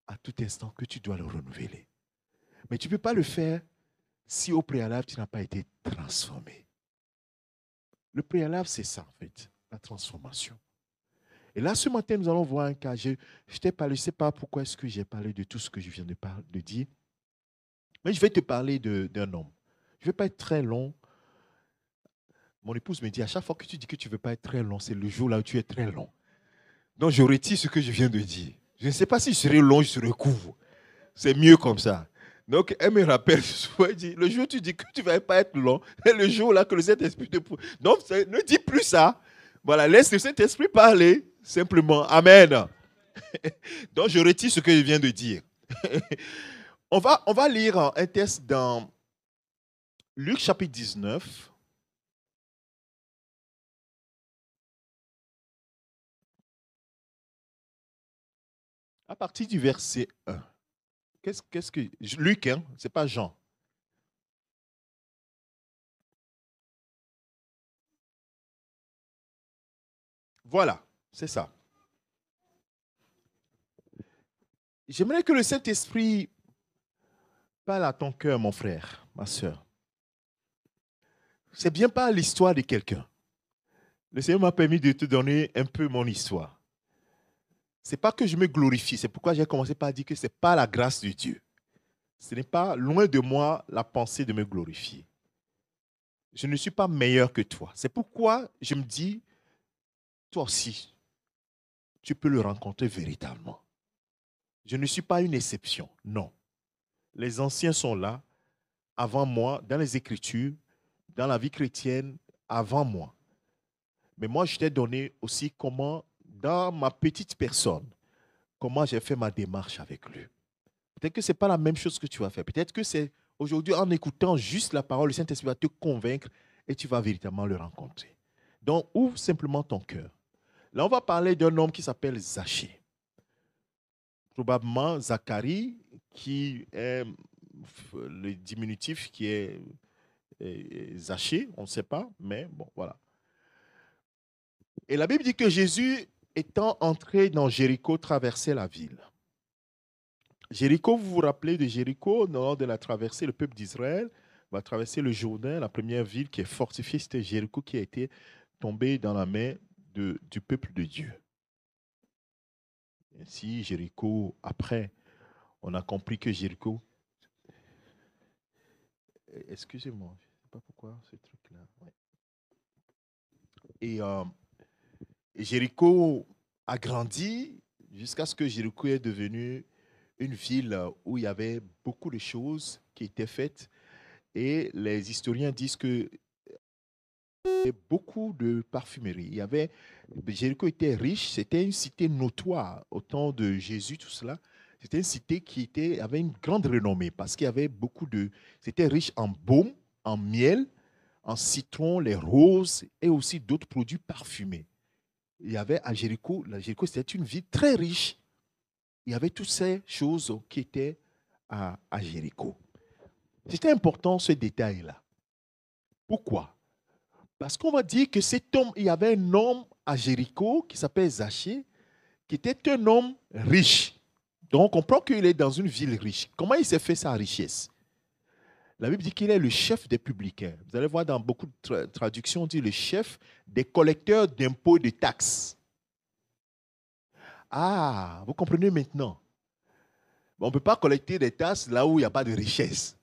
à tout instant que tu dois le renouveler. Mais tu ne peux pas le faire si au préalable, tu n'as pas été transformé. Le préalable, c'est ça, en fait, la transformation. Et là, ce matin, nous allons voir un cas. Je t'ai parlé, je ne sais pas pourquoi est-ce que j'ai parlé de tout ce que je viens de dire. Mais je vais te parler d'un homme. Je ne vais pas être très long. Mon épouse me dit, à chaque fois que tu dis que tu ne veux pas être très long, c'est le jour là où tu es très long. Donc, je retire ce que je viens de dire. Je ne sais pas si je serai long, je serai court. C'est mieux comme ça. Donc, elle me rappelle, elle dit, le jour où tu dis que tu ne vas pas être long, c'est le jour là que le Saint-Esprit te pousse. Donc, ne dis plus ça. Voilà, laisse le Saint-Esprit parler, simplement. Amen. Donc, je retire ce que je viens de dire. On va lire un texte dans Luc chapitre 19. À partir du verset 1. Qu'est-ce que... Luc, hein? Ce n'est pas Jean. Voilà, c'est ça. J'aimerais que le Saint-Esprit parle à ton cœur, mon frère, ma soeur. C'est bien pas l'histoire de quelqu'un. Le Seigneur m'a permis de te donner un peu mon histoire. Ce n'est pas que je me glorifie, c'est pourquoi j'ai commencé par dire que ce n'est pas la grâce de Dieu. Ce n'est pas loin de moi la pensée de me glorifier. Je ne suis pas meilleur que toi. C'est pourquoi je me dis, toi aussi, tu peux le rencontrer véritablement. Je ne suis pas une exception, non. Les anciens sont là, avant moi, dans les Écritures, dans la vie chrétienne, avant moi. Mais moi, je t'ai donné aussi comment, dans ma petite personne, comment j'ai fait ma démarche avec lui. Peut-être que ce n'est pas la même chose que tu vas faire. Peut-être que c'est aujourd'hui, en écoutant juste la parole, le Saint-Esprit va te convaincre et tu vas véritablement le rencontrer. Donc, ouvre simplement ton cœur. Là, on va parler d'un homme qui s'appelle Zachée. Probablement Zacharie, qui est le diminutif qui est Zachée, on ne sait pas, mais bon, voilà. Et la Bible dit que Jésus, étant entré dans Jéricho, traversait la ville. Jéricho, vous vous rappelez de Jéricho, lors de la traversée, le peuple d'Israël va traverser le Jourdain, la première ville qui est fortifiée, c'était Jéricho qui a été tombé dans la main du peuple de Dieu. Ainsi, Jéricho, après, on a compris que Jéricho... Excusez-moi, je ne sais pas pourquoi ce truc-là. Ouais. Et Jéricho a grandi jusqu'à ce que Jéricho est devenu une ville où il y avait beaucoup de choses qui étaient faites. Et les historiens disent que beaucoup de parfumerie. Jéricho était riche, c'était une cité notoire au temps de Jésus, tout cela. C'était une cité avait une grande renommée parce qu'il y avait c'était riche en baume, en miel, en citron, les roses et aussi d'autres produits parfumés. Il y avait à Jéricho, c'était une ville très riche. Il y avait toutes ces choses qui étaient à Jéricho. C'était important ce détail-là. Pourquoi? Parce qu'on va dire que il y avait un homme à Jéricho qui s'appelle Zachée, qui était un homme riche. Donc on comprend qu'il est dans une ville riche. Comment il s'est fait sa richesse? La Bible dit qu'il est le chef des publicains. Vous allez voir dans beaucoup de traductions, on dit le chef des collecteurs d'impôts et de taxes. Ah, vous comprenez maintenant. On ne peut pas collecter des taxes là où il n'y a pas de richesse.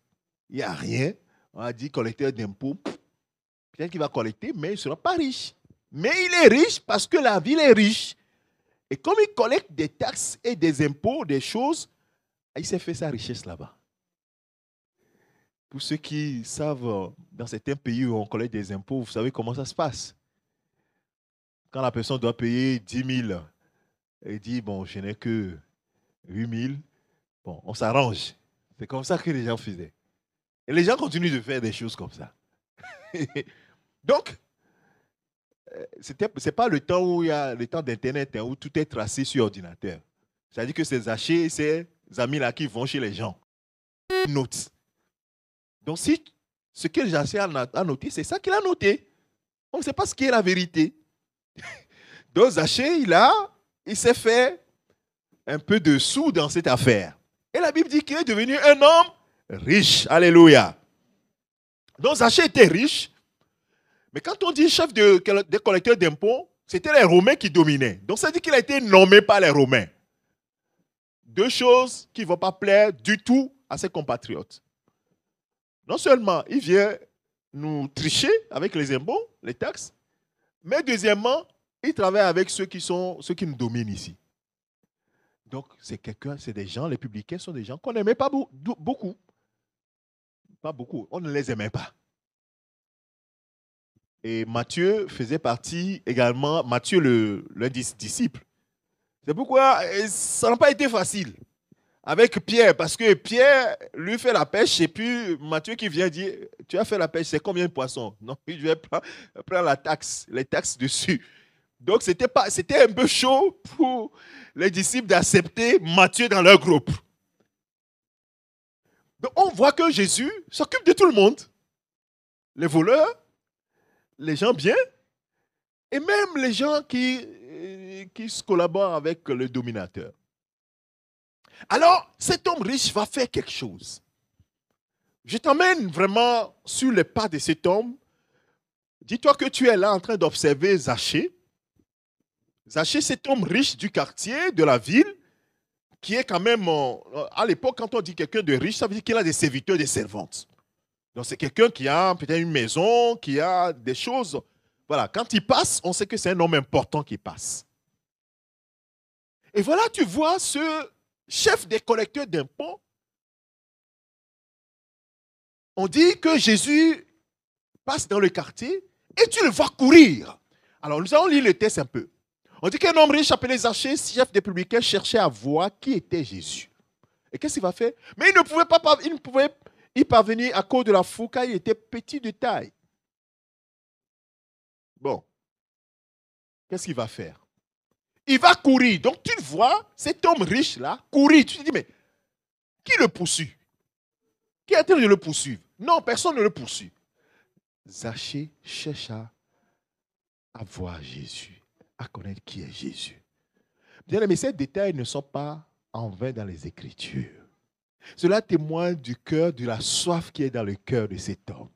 Il n'y a rien. On a dit collecteur d'impôts. Peut-être qu'il va collecter, mais il ne sera pas riche. Mais il est riche parce que la ville est riche. Et comme il collecte des taxes et des impôts, des choses, il s'est fait sa richesse là-bas. Pour ceux qui savent, dans certains pays où on collecte des impôts, vous savez comment ça se passe. Quand la personne doit payer 10 000, elle dit, bon, je n'ai que 8 000. Bon, on s'arrange. C'est comme ça que les gens faisaient. Et les gens continuent de faire des choses comme ça. Donc, ce n'est pas le temps où il y a le temps d'Internet, où tout est tracé sur ordinateur. C'est-à-dire que ces achats, ces amis-là qui vont chez les gens, ils notent. Donc, si ce que Jacé a noté, c'est ça qu'il a noté. On ne sait pas ce qui est la vérité. Donc, Zachée, il s'est fait un peu de sous dans cette affaire. Et la Bible dit qu'il est devenu un homme riche. Alléluia. Donc, Zachée était riche. Mais quand on dit chef des collecteurs d'impôts, c'était les Romains qui dominaient. Donc, ça dit qu'il a été nommé par les Romains. Deux choses qui ne vont pas plaire du tout à ses compatriotes. Non seulement il vient nous tricher avec les impôts, les taxes, mais deuxièmement, il travaille avec ceux qui nous dominent ici. Donc, c'est des gens, les publicains sont des gens qu'on n'aimait pas beaucoup. Pas beaucoup, on ne les aimait pas. Et Matthieu faisait partie également, Matthieu le disciple. C'est pourquoi ça n'a pas été facile avec Pierre, parce que Pierre lui fait la pêche et puis Matthieu qui vient dire, tu as fait la pêche, c'est combien de poissons? Non, je vais prendre les taxes dessus. Donc c'était un peu chaud pour les disciples d'accepter Matthieu dans leur groupe. Donc on voit que Jésus s'occupe de tout le monde. Les voleurs, les gens bien, et même les gens qui collaborent avec le dominateur. Alors, cet homme riche va faire quelque chose. Je t'emmène vraiment sur les pas de cet homme. Dis-toi que tu es là en train d'observer Zachée. Zachée, cet homme riche du quartier, de la ville, qui est quand même, à l'époque, quand on dit quelqu'un de riche, ça veut dire qu'il a des serviteurs, des servantes. Donc, c'est quelqu'un qui a peut-être une maison, qui a des choses. Voilà, quand il passe, on sait que c'est un homme important qui passe. Et voilà, tu vois ce chef des collecteurs d'impôts. On dit que Jésus passe dans le quartier et tu le vois courir. Alors, nous allons lire le texte un peu. On dit qu'un homme riche appelé Zachée, chef des publicains, cherchait à voir qui était Jésus. Et qu'est-ce qu'il va faire? Mais il ne pouvait y parvenir à cause de la foule, car il était petit de taille. Bon, qu'est-ce qu'il va faire? Il va courir. Donc tu vois cet homme riche-là courir. Tu te dis, mais qui le poursuit? Qui est en train de le poursuivre? Non, personne ne le poursuit. Zachée cherche à voir Jésus, à connaître qui est Jésus. Bien, mais ces détails ne sont pas en vain dans les Écritures. Cela témoigne du cœur, de la soif qui est dans le cœur de cet homme.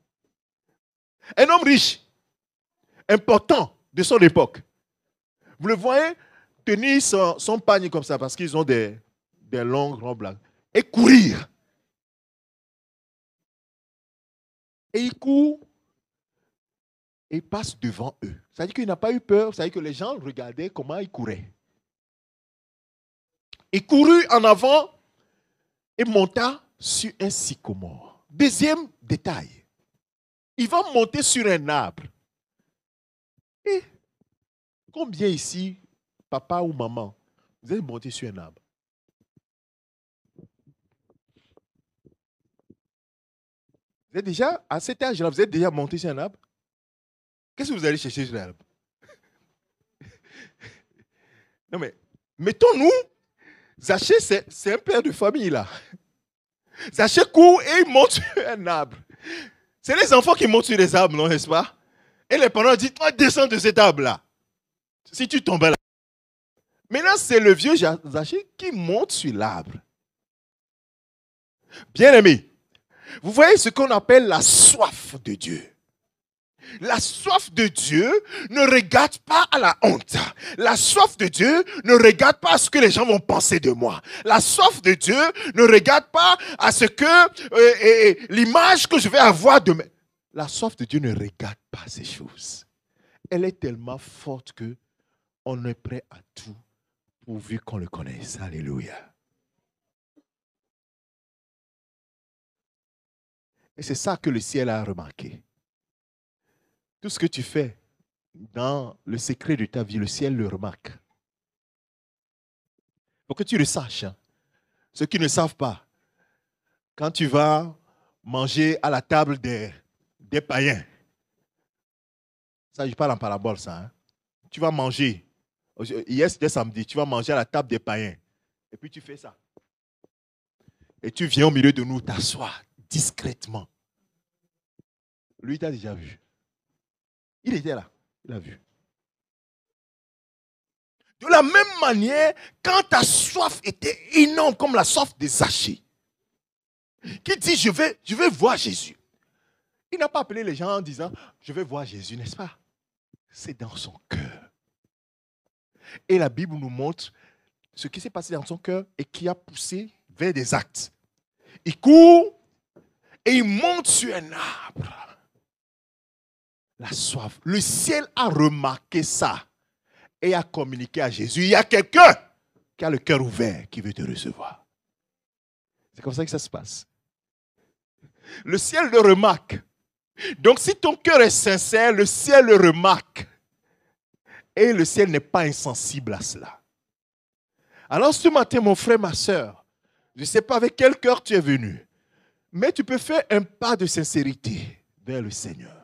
Un homme riche. important de son époque. Vous le voyez tenir son panier comme ça parce qu'ils ont des longues robes là. Et courir. Et il court et il passe devant eux. Ça veut dire qu'il n'a pas eu peur. Ça veut dire que les gens regardaient comment il courait. Il courut en avant et monta sur un sycomore. Deuxième détail. Il va monter sur un arbre. Et combien ici, papa ou maman, vous êtes monté sur un arbre? Vous êtes déjà, à cet âge-là, vous êtes déjà monté sur un arbre? Qu'est-ce que vous allez chercher sur l'arbre? Non mais, mettons-nous, Zachée, c'est un père de famille là. Zachée court et il monte sur un arbre. C'est les enfants qui montent sur les arbres, non, n'est-ce pas? Et les parents disent, toi, descends de cet arbre-là. Si tu tombes là. Maintenant, c'est le vieux Zachée qui monte sur l'arbre. Bien aimé, vous voyez ce qu'on appelle la soif de Dieu. La soif de Dieu ne regarde pas à la honte. La soif de Dieu ne regarde pas à ce que les gens vont penser de moi. La soif de Dieu ne regarde pas à ce que l'image que je vais avoir de moi. La soif de Dieu ne regarde pas ces choses. Elle est tellement forte que on est prêt à tout pourvu qu'on le connaisse. Alléluia. Et c'est ça que le ciel a remarqué. Tout ce que tu fais dans le secret de ta vie, le ciel le remarque. Pour que tu le saches. Ceux qui ne savent pas, quand tu vas manger à la table des païens, ça je parle en parabole ça, hein? Tu vas manger, hier c'était samedi, tu vas manger à la table des païens, et puis tu fais ça. Et tu viens au milieu de nous t'asseoir discrètement. Lui, il t'a déjà vu. Il était là, il a vu. De la même manière, quand ta soif était énorme comme la soif de Zachée, qui dit je vais voir Jésus. Il n'a pas appelé les gens en disant je vais voir Jésus, n'est-ce pas? C'est dans son cœur. Et la Bible nous montre ce qui s'est passé dans son cœur et qui a poussé vers des actes. Il court et il monte sur un arbre. La soif. Le ciel a remarqué ça et a communiqué à Jésus. Il y a quelqu'un qui a le cœur ouvert qui veut te recevoir. C'est comme ça que ça se passe. Le ciel le remarque. Donc si ton cœur est sincère, le ciel le remarque. Et le ciel n'est pas insensible à cela. Alors ce matin, mon frère, ma soeur, je ne sais pas avec quel cœur tu es venu, mais tu peux faire un pas de sincérité vers le Seigneur.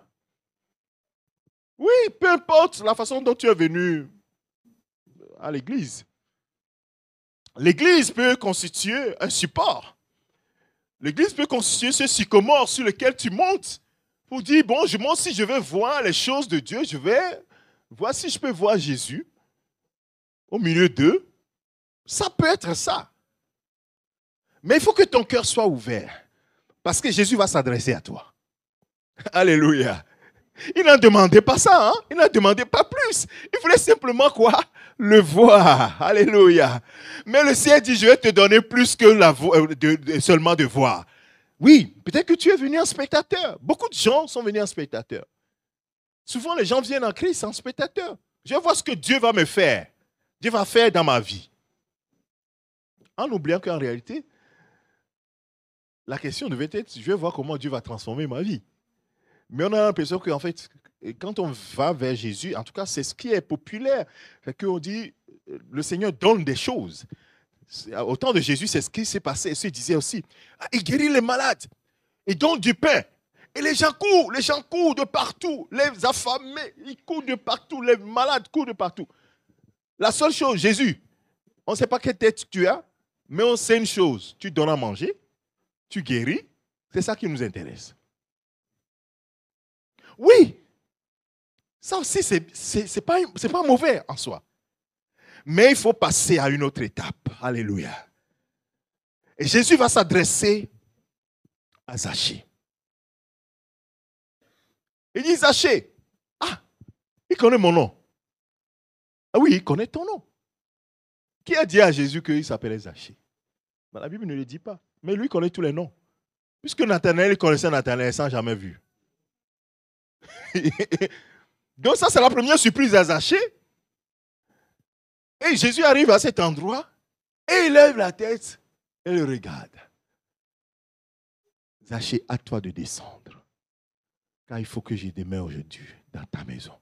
Oui, peu importe la façon dont tu es venu à l'église. L'église peut constituer un support. L'église peut constituer ce sycomore sur lequel tu montes pour dire, bon, moi si je veux voir les choses de Dieu, je vais voir si je peux voir Jésus au milieu d'eux. Ça peut être ça. Mais il faut que ton cœur soit ouvert parce que Jésus va s'adresser à toi. Alléluia. Il n'en demandait pas ça, hein? Il n'en demandait pas plus. Il voulait simplement quoi? Le voir. Alléluia. Mais le ciel dit, je vais te donner plus que seulement de voir. Oui, peut-être que tu es venu en spectateur. Beaucoup de gens sont venus en spectateur. Souvent, les gens viennent en Christ en spectateur. Je vais voir ce que Dieu va me faire. Dieu va faire dans ma vie. En oubliant qu'en réalité, la question devait être, je vais voir comment Dieu va transformer ma vie. Mais on a l'impression qu'en fait, quand on va vers Jésus, en tout cas, c'est ce qui est populaire. C'est qu'on dit, le Seigneur donne des choses. Au temps de Jésus, c'est ce qui s'est passé. Il disait aussi, il guérit les malades, il donne du pain. Et les gens courent de partout. Les affamés, ils courent de partout. Les malades courent de partout. La seule chose, Jésus, on ne sait pas quelle tête tu as, mais on sait une chose. Tu donnes à manger, tu guéris, c'est ça qui nous intéresse. Oui, ça aussi, c'est pas mauvais en soi. Mais il faut passer à une autre étape. Alléluia. Et Jésus va s'adresser à Zachée. Il dit, Zachée, Il connaît mon nom. Ah oui, il connaît ton nom. Qui a dit à Jésus qu'il s'appelait Zachée? Ben, la Bible ne le dit pas. Mais lui connaît tous les noms. Puisque Nathanaël connaissait Nathanaël sans jamais vu. Donc ça, c'est la première surprise à Zachée. Et Jésus arrive à cet endroit et il lève la tête et le regarde. Zachée, à toi de descendre. Car il faut que je demeure aujourd'hui dans ta maison.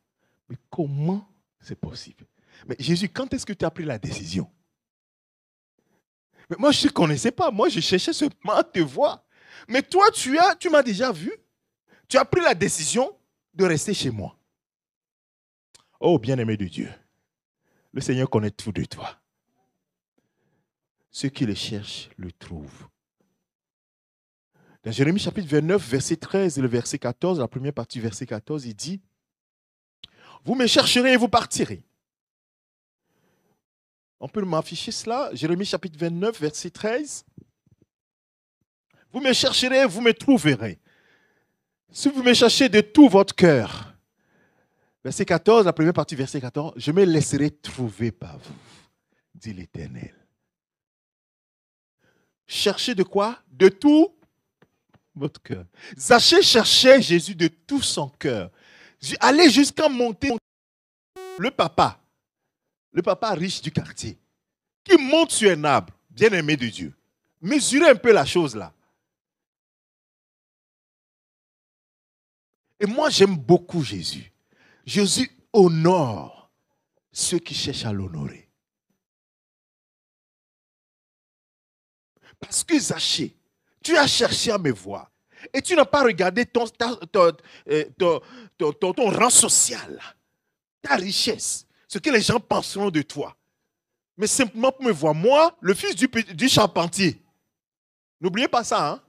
Mais comment c'est possible? Mais Jésus, quand est-ce que tu as pris la décision? Mais moi, je ne te connaissais pas. Moi, je cherchais seulement à te voir. Mais toi, tu m'as déjà vu. Tu as pris la décision de rester chez moi. Oh, bien-aimé de Dieu, le Seigneur connaît tout de toi. Ceux qui le cherchent le trouvent. Dans Jérémie chapitre 29, verset 13 et le verset 14, la première partie, verset 14, il dit: vous me chercherez et vous partirez. On peut m'afficher cela, Jérémie chapitre 29, verset 13. Vous me chercherez et vous me trouverez. Si vous me cherchez de tout votre cœur. Verset 14, la première partie, verset 14. Je me laisserai trouver par vous, dit l'Éternel. Cherchez de quoi? De tout votre cœur. Zachée cherchait Jésus de tout son cœur. Allez jusqu'à monter le papa riche du quartier, qui monte sur un arbre, bien aimé de Dieu. Mesurez un peu la chose là. Et moi, j'aime beaucoup Jésus. Jésus honore ceux qui cherchent à l'honorer. Parce que Zachée, tu as cherché à me voir. Et tu n'as pas regardé ton rang social, ta richesse, ce que les gens penseront de toi. Mais simplement pour me voir. Moi, le fils du charpentier. N'oubliez pas ça, hein?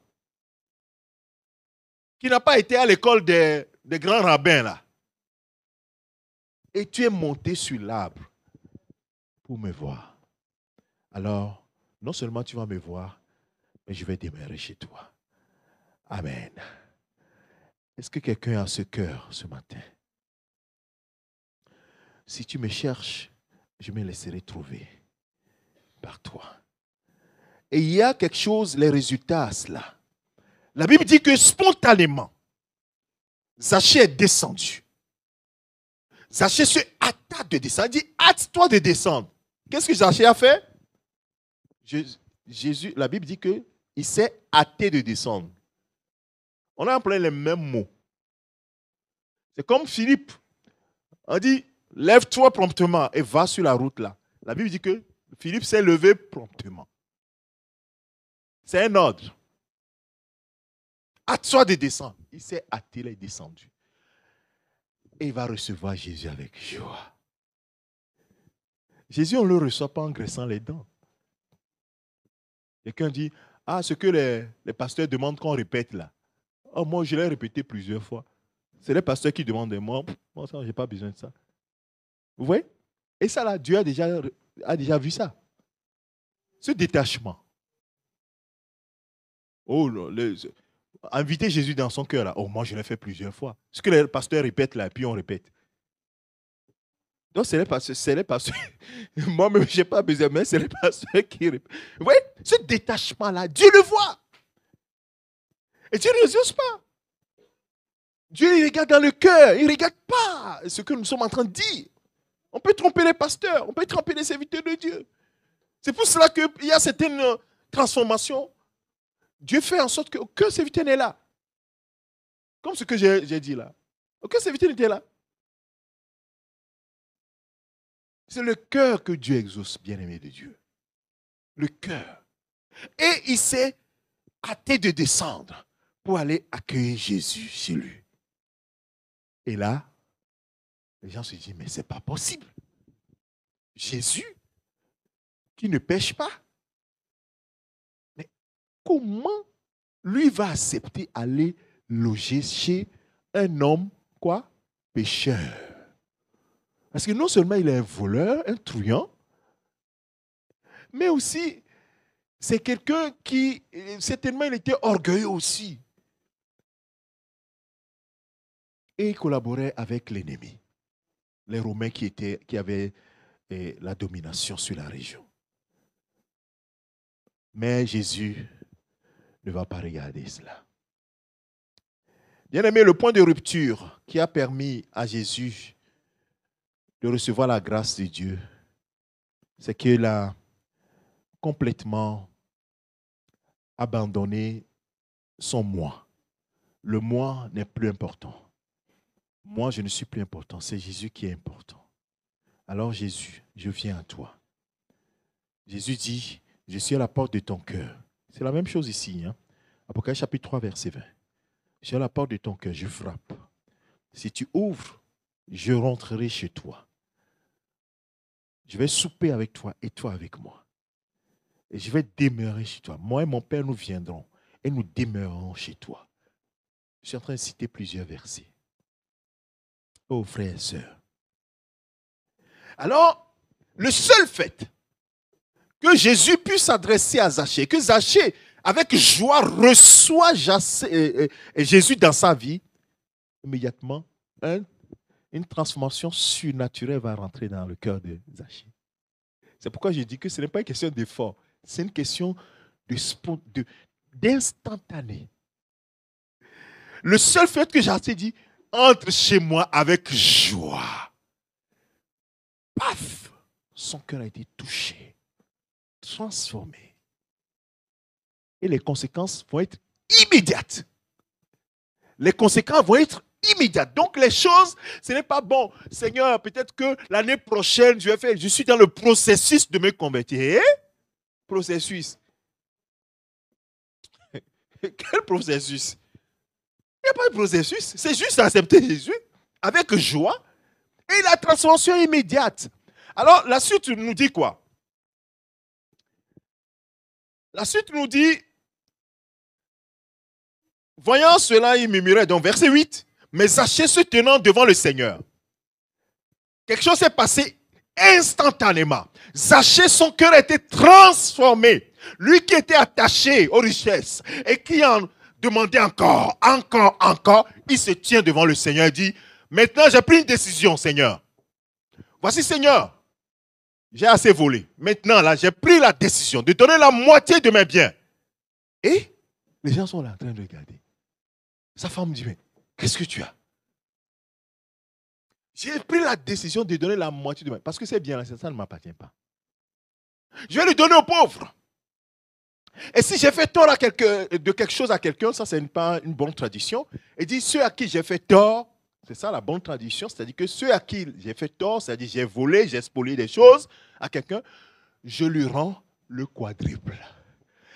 Qui n'a pas été à l'école des grands rabbins, là. Et tu es monté sur l'arbre pour me voir. Alors, non seulement tu vas me voir, mais je vais demeurer chez toi. Amen. Est-ce que quelqu'un a ce cœur ce matin? Si tu me cherches, je me laisserai trouver par toi. Et il y a quelque chose, les résultats à cela. La Bible dit que spontanément, Zachée est descendu. Zachée se hâta de descendre. Il dit, hâte-toi de descendre. Qu'est-ce que Zachée a fait? Jésus, la Bible dit qu'il s'est hâté de descendre. On a employé les mêmes mots. C'est comme Philippe. On dit, lève-toi promptement et va sur la route là. La Bible dit que Philippe s'est levé promptement. C'est un ordre. Hâte-toi de descendre. Il s'est hâté, il est descendu. Et il va recevoir Jésus avec joie. Jésus, on ne le reçoit pas en graissant les dents. Quelqu'un dit, ah, ce que les pasteurs demandent qu'on répète là. Oh, moi, je l'ai répété plusieurs fois. C'est les pasteurs qui demandent de moi. Moi, ça, je n'ai pas besoin de ça. Vous voyez? Et ça, là, Dieu a déjà vu ça. Ce détachement. Oh, inviter Jésus dans son cœur, là. Oh, moi, je l'ai fait plusieurs fois. Ce que les pasteurs répètent, là, puis on répète. Donc, c'est les pasteurs. Moi-même, je n'ai pas besoin, mais c'est les pasteurs qui répètent. Vous voyez? Ce détachement-là, Dieu le voit. Et Dieu ne n'exauce pas. Dieu, il regarde dans le cœur. Il ne regarde pas ce que nous sommes en train de dire. On peut tromper les pasteurs. On peut tromper les serviteurs de Dieu. C'est pour cela qu'il y a certaines transformations. Dieu fait en sorte qu'aucun serviteur n'est là. Comme ce que j'ai dit là. Aucun serviteur n'était là. C'est le cœur que Dieu exauce, bien-aimé de Dieu. Le cœur. Et il s'est hâté de descendre pour aller accueillir Jésus chez lui. Et là, les gens se disent, mais ce n'est pas possible. Jésus, qui ne pêche pas. Mais comment lui va accepter aller loger chez un homme, quoi? Pécheur. Parce que non seulement il est un voleur, un truand, mais aussi, c'est quelqu'un qui, certainement, il était orgueilleux aussi. Et il collaborait avec l'ennemi. les Romains qui avaient la domination sur la région. Mais Jésus ne va pas regarder cela. Bien aimé, le point de rupture qui a permis à Jésus de recevoir la grâce de Dieu, c'est qu'il a complètement abandonné son moi. Le moi n'est plus important. Moi, je ne suis plus important. C'est Jésus qui est important. Alors Jésus, je viens à toi. Jésus dit, je suis à la porte de ton cœur. C'est la même chose ici. Apocalypse chapitre 3, verset 20. Je suis à la porte de ton cœur, je frappe. Si tu ouvres, je rentrerai chez toi. Je vais souper avec toi et toi avec moi. Et je vais demeurer chez toi. Moi et mon Père, nous viendrons et nous demeurerons chez toi. Je suis en train de citer plusieurs versets. Oh frères et sœurs. Alors, le seul fait que Jésus puisse s'adresser à Zachée, que Zachée, avec joie, reçoit Jésus dans sa vie, immédiatement, une transformation surnaturelle va rentrer dans le cœur de Zachée. C'est pourquoi je dis que ce n'est pas une question d'effort, c'est une question d'instantané. Le seul fait que Zachée dit, entre chez moi avec joie. Paf! Son cœur a été touché, transformé. Et les conséquences vont être immédiates. Les conséquences vont être immédiates. Donc les choses, ce n'est pas bon. Seigneur, peut-être que l'année prochaine, je suis dans le processus de me convertir. Processus. Quel processus? Il n'y a pas de processus. C'est juste accepter Jésus avec joie et la transformation immédiate. Alors la suite nous dit quoi? La suite nous dit, voyant cela, il murmurait, donc verset 8, mais Zachée se tenant devant le Seigneur. Quelque chose s'est passé instantanément. Zachée, son cœur a été transformé. Lui qui était attaché aux richesses et qui en demandait encore, il se tient devant le Seigneur et dit, maintenant j'ai pris une décision, Seigneur. Voici, Seigneur, j'ai assez volé. Maintenant, là, j'ai pris la décision de donner la moitié de mes biens. Et les gens sont là en train de regarder. Sa femme dit, mais qu'est-ce que tu as? J'ai pris la décision de donner la moitié de mes biens. Parce que c'est bien, ça ne m'appartient pas. Je vais le donner aux pauvres. Et si j'ai fait tort de quelque chose à quelqu'un, ça, ce n'est pas une bonne tradition. Et dit, ceux à qui j'ai fait tort, c'est ça la bonne tradition, c'est-à-dire que ceux à qui j'ai fait tort, c'est-à-dire j'ai volé, j'ai spolié des choses à quelqu'un, je lui rends le quadruple.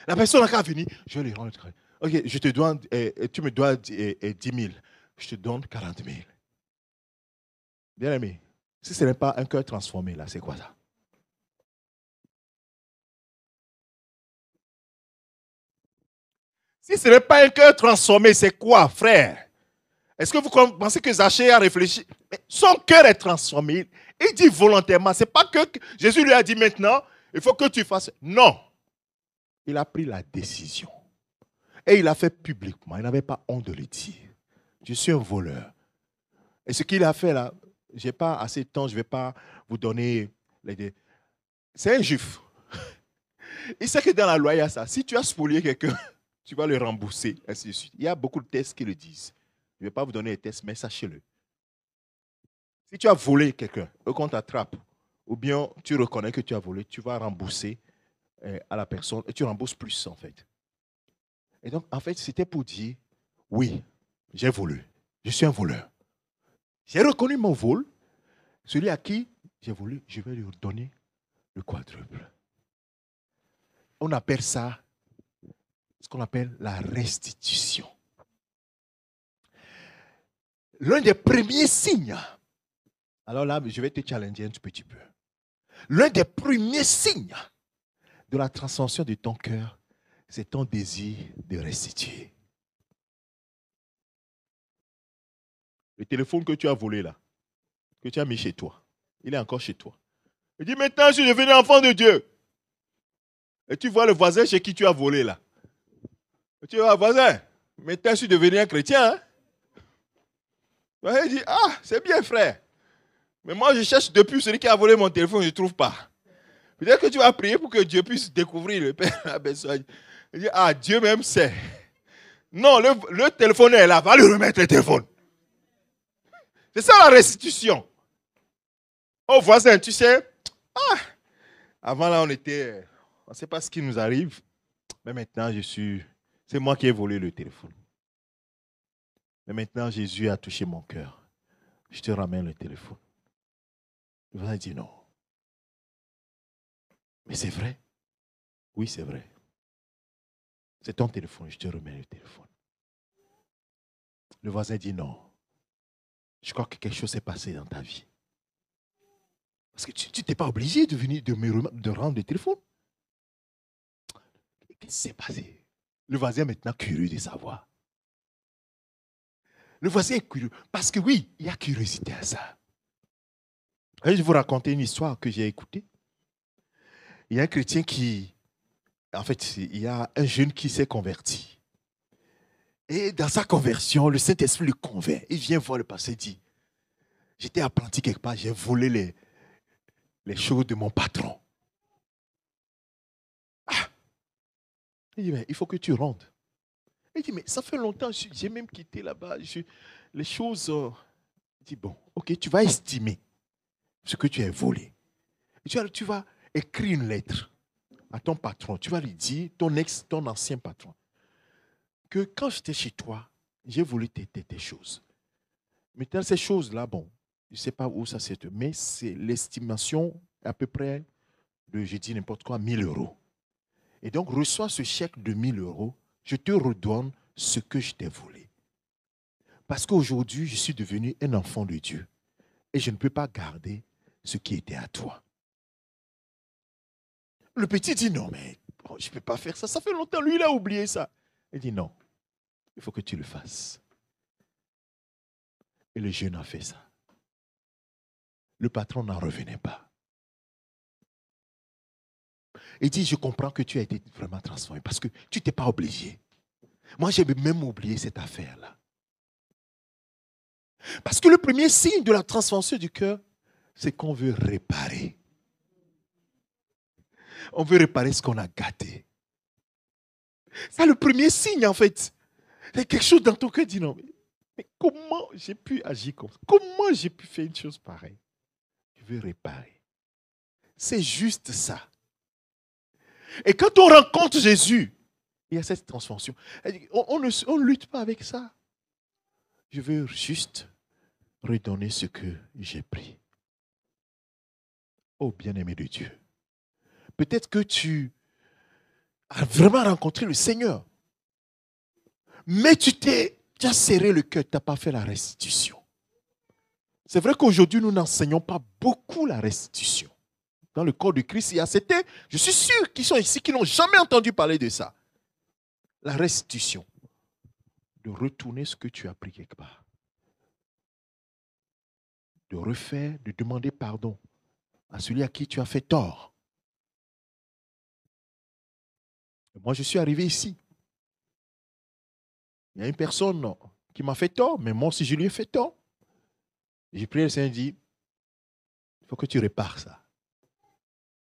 La personne n'a qu'à venir, je lui rends le quadruple. Ok, je te dois, tu me dois 10 000, je te donne 40 000. Bien aimé, si ce n'est pas un cœur transformé, là, c'est quoi ça? Si ce n'est pas un cœur transformé, c'est quoi, frère? Est-ce que vous pensez que Zachée a réfléchi? Mais son cœur est transformé. Il dit volontairement. Ce n'est pas que Jésus lui a dit maintenant, il faut que tu fasses. Non. Il a pris la décision. Et il l'a fait publiquement. Il n'avait pas honte de le dire. Je suis un voleur. Et ce qu'il a fait là, je n'ai pas assez de temps, je ne vais pas vous donner les... C'est un juif. Il sait que dans la loi, il y a ça. Si tu as spolié quelqu'un, tu vas le rembourser, ainsi de suite. Il y a beaucoup de tests qui le disent. Je ne vais pas vous donner les tests, mais sachez-le. Si tu as volé quelqu'un, ou qu'on t'attrape, ou bien tu reconnais que tu as volé, tu vas rembourser à la personne, et tu rembourses plus en fait. Et donc, en fait, c'était pour dire, oui, j'ai volé. Je suis un voleur. J'ai reconnu mon vol. Celui à qui j'ai volé, je vais lui donner le quadruple. On appelle ça ce qu'on appelle la restitution. L'un des premiers signes, alors là, je vais te challenger un tout petit peu. L'un des premiers signes de la transformation de ton cœur, c'est ton désir de restituer. Le téléphone que tu as volé là, que tu as mis chez toi, il est encore chez toi. Il dit maintenant je suis devenu enfant de Dieu. Et tu vois le voisin chez qui tu as volé là. Et tu vois, voisin, maintenant je suis devenu un chrétien. Hein? Il dit, ah, c'est bien frère. Mais moi, je cherche depuis celui qui a volé mon téléphone, je ne trouve pas. Peut-être que tu vas prier pour que Dieu puisse découvrir le Père a besoin. Il dit, ah, Dieu même sait. Non, le téléphone est là, va lui remettre le téléphone. C'est ça la restitution. Oh, voisin, tu sais, avant là, on ne sait pas ce qui nous arrive. Mais maintenant, c'est moi qui ai volé le téléphone. Mais maintenant, Jésus a touché mon cœur. Je te ramène le téléphone. Le voisin dit non. Mais c'est vrai. Oui, c'est vrai. C'est ton téléphone, je te remets le téléphone. Le voisin dit non. Je crois que quelque chose s'est passé dans ta vie. Parce que tu n'es pas obligé de venir de rendre le téléphone. Qu'est-ce qui s'est passé? Le voisin est maintenant curieux de savoir. Le voisin est curieux. Parce que oui, il y a curiosité à ça. Et je vais vous raconter une histoire que j'ai écoutée. Il y a un chrétien il y a un jeune qui s'est converti. Et dans sa conversion, le Saint-Esprit le convainc. Il vient voir le pasteur et dit, j'étais apprenti quelque part, j'ai volé les choses de mon patron. Ah! Il dit, mais il faut que tu rendes. Il dit, mais ça fait longtemps, j'ai même quitté là-bas. Les choses... Il dit, bon, ok, tu vas estimer ce que tu as volé. Tu vas écrire une lettre à ton patron. Tu vas lui dire, ton ancien patron, que quand j'étais chez toi, j'ai volé tes choses. Maintenant, ces choses-là, bon, je ne sais pas où ça s'est, mais c'est l'estimation à peu près de, je dis n'importe quoi, 1 000 €. Et donc, reçois ce chèque de 1 000 €, je te redonne ce que je t'ai volé. Parce qu'aujourd'hui, je suis devenu un enfant de Dieu et je ne peux pas garder ce qui était à toi. Le petit dit non, mais bon, je ne peux pas faire ça. Ça fait longtemps, lui, il a oublié ça. Il dit non, il faut que tu le fasses. Et le jeune a fait ça. Le patron n'en revenait pas. Il dit, je comprends que tu as été vraiment transformé parce que tu n'étais pas obligé. Moi, j'ai même oublié cette affaire-là. Parce que le premier signe de la transformation du cœur, c'est qu'on veut réparer. On veut réparer ce qu'on a gâté. C'est le premier signe, en fait. C'est quelque chose dans ton cœur qui dit non. Mais comment j'ai pu agir comme ça? Comment j'ai pu faire une chose pareille? Je veux réparer. C'est juste ça. Et quand on rencontre Jésus, il y a cette transformation. On ne lutte pas avec ça. Je veux juste redonner ce que j'ai pris. Oh bien-aimé de Dieu. Peut-être que tu as vraiment rencontré le Seigneur. Mais tu as serré le cœur, tu n'as pas fait la restitution. C'est vrai qu'aujourd'hui, nous n'enseignons pas beaucoup la restitution. Dans le corps de Christ, il y a certains, je suis sûr, qui sont ici, qui n'ont jamais entendu parler de ça. La restitution. De retourner ce que tu as pris quelque part. De refaire, de demander pardon à celui à qui tu as fait tort. Moi, je suis arrivé ici. Il y a une personne qui m'a fait tort, mais moi aussi, je lui ai fait tort. J'ai prié, le Seigneur dit, il faut que tu répares ça.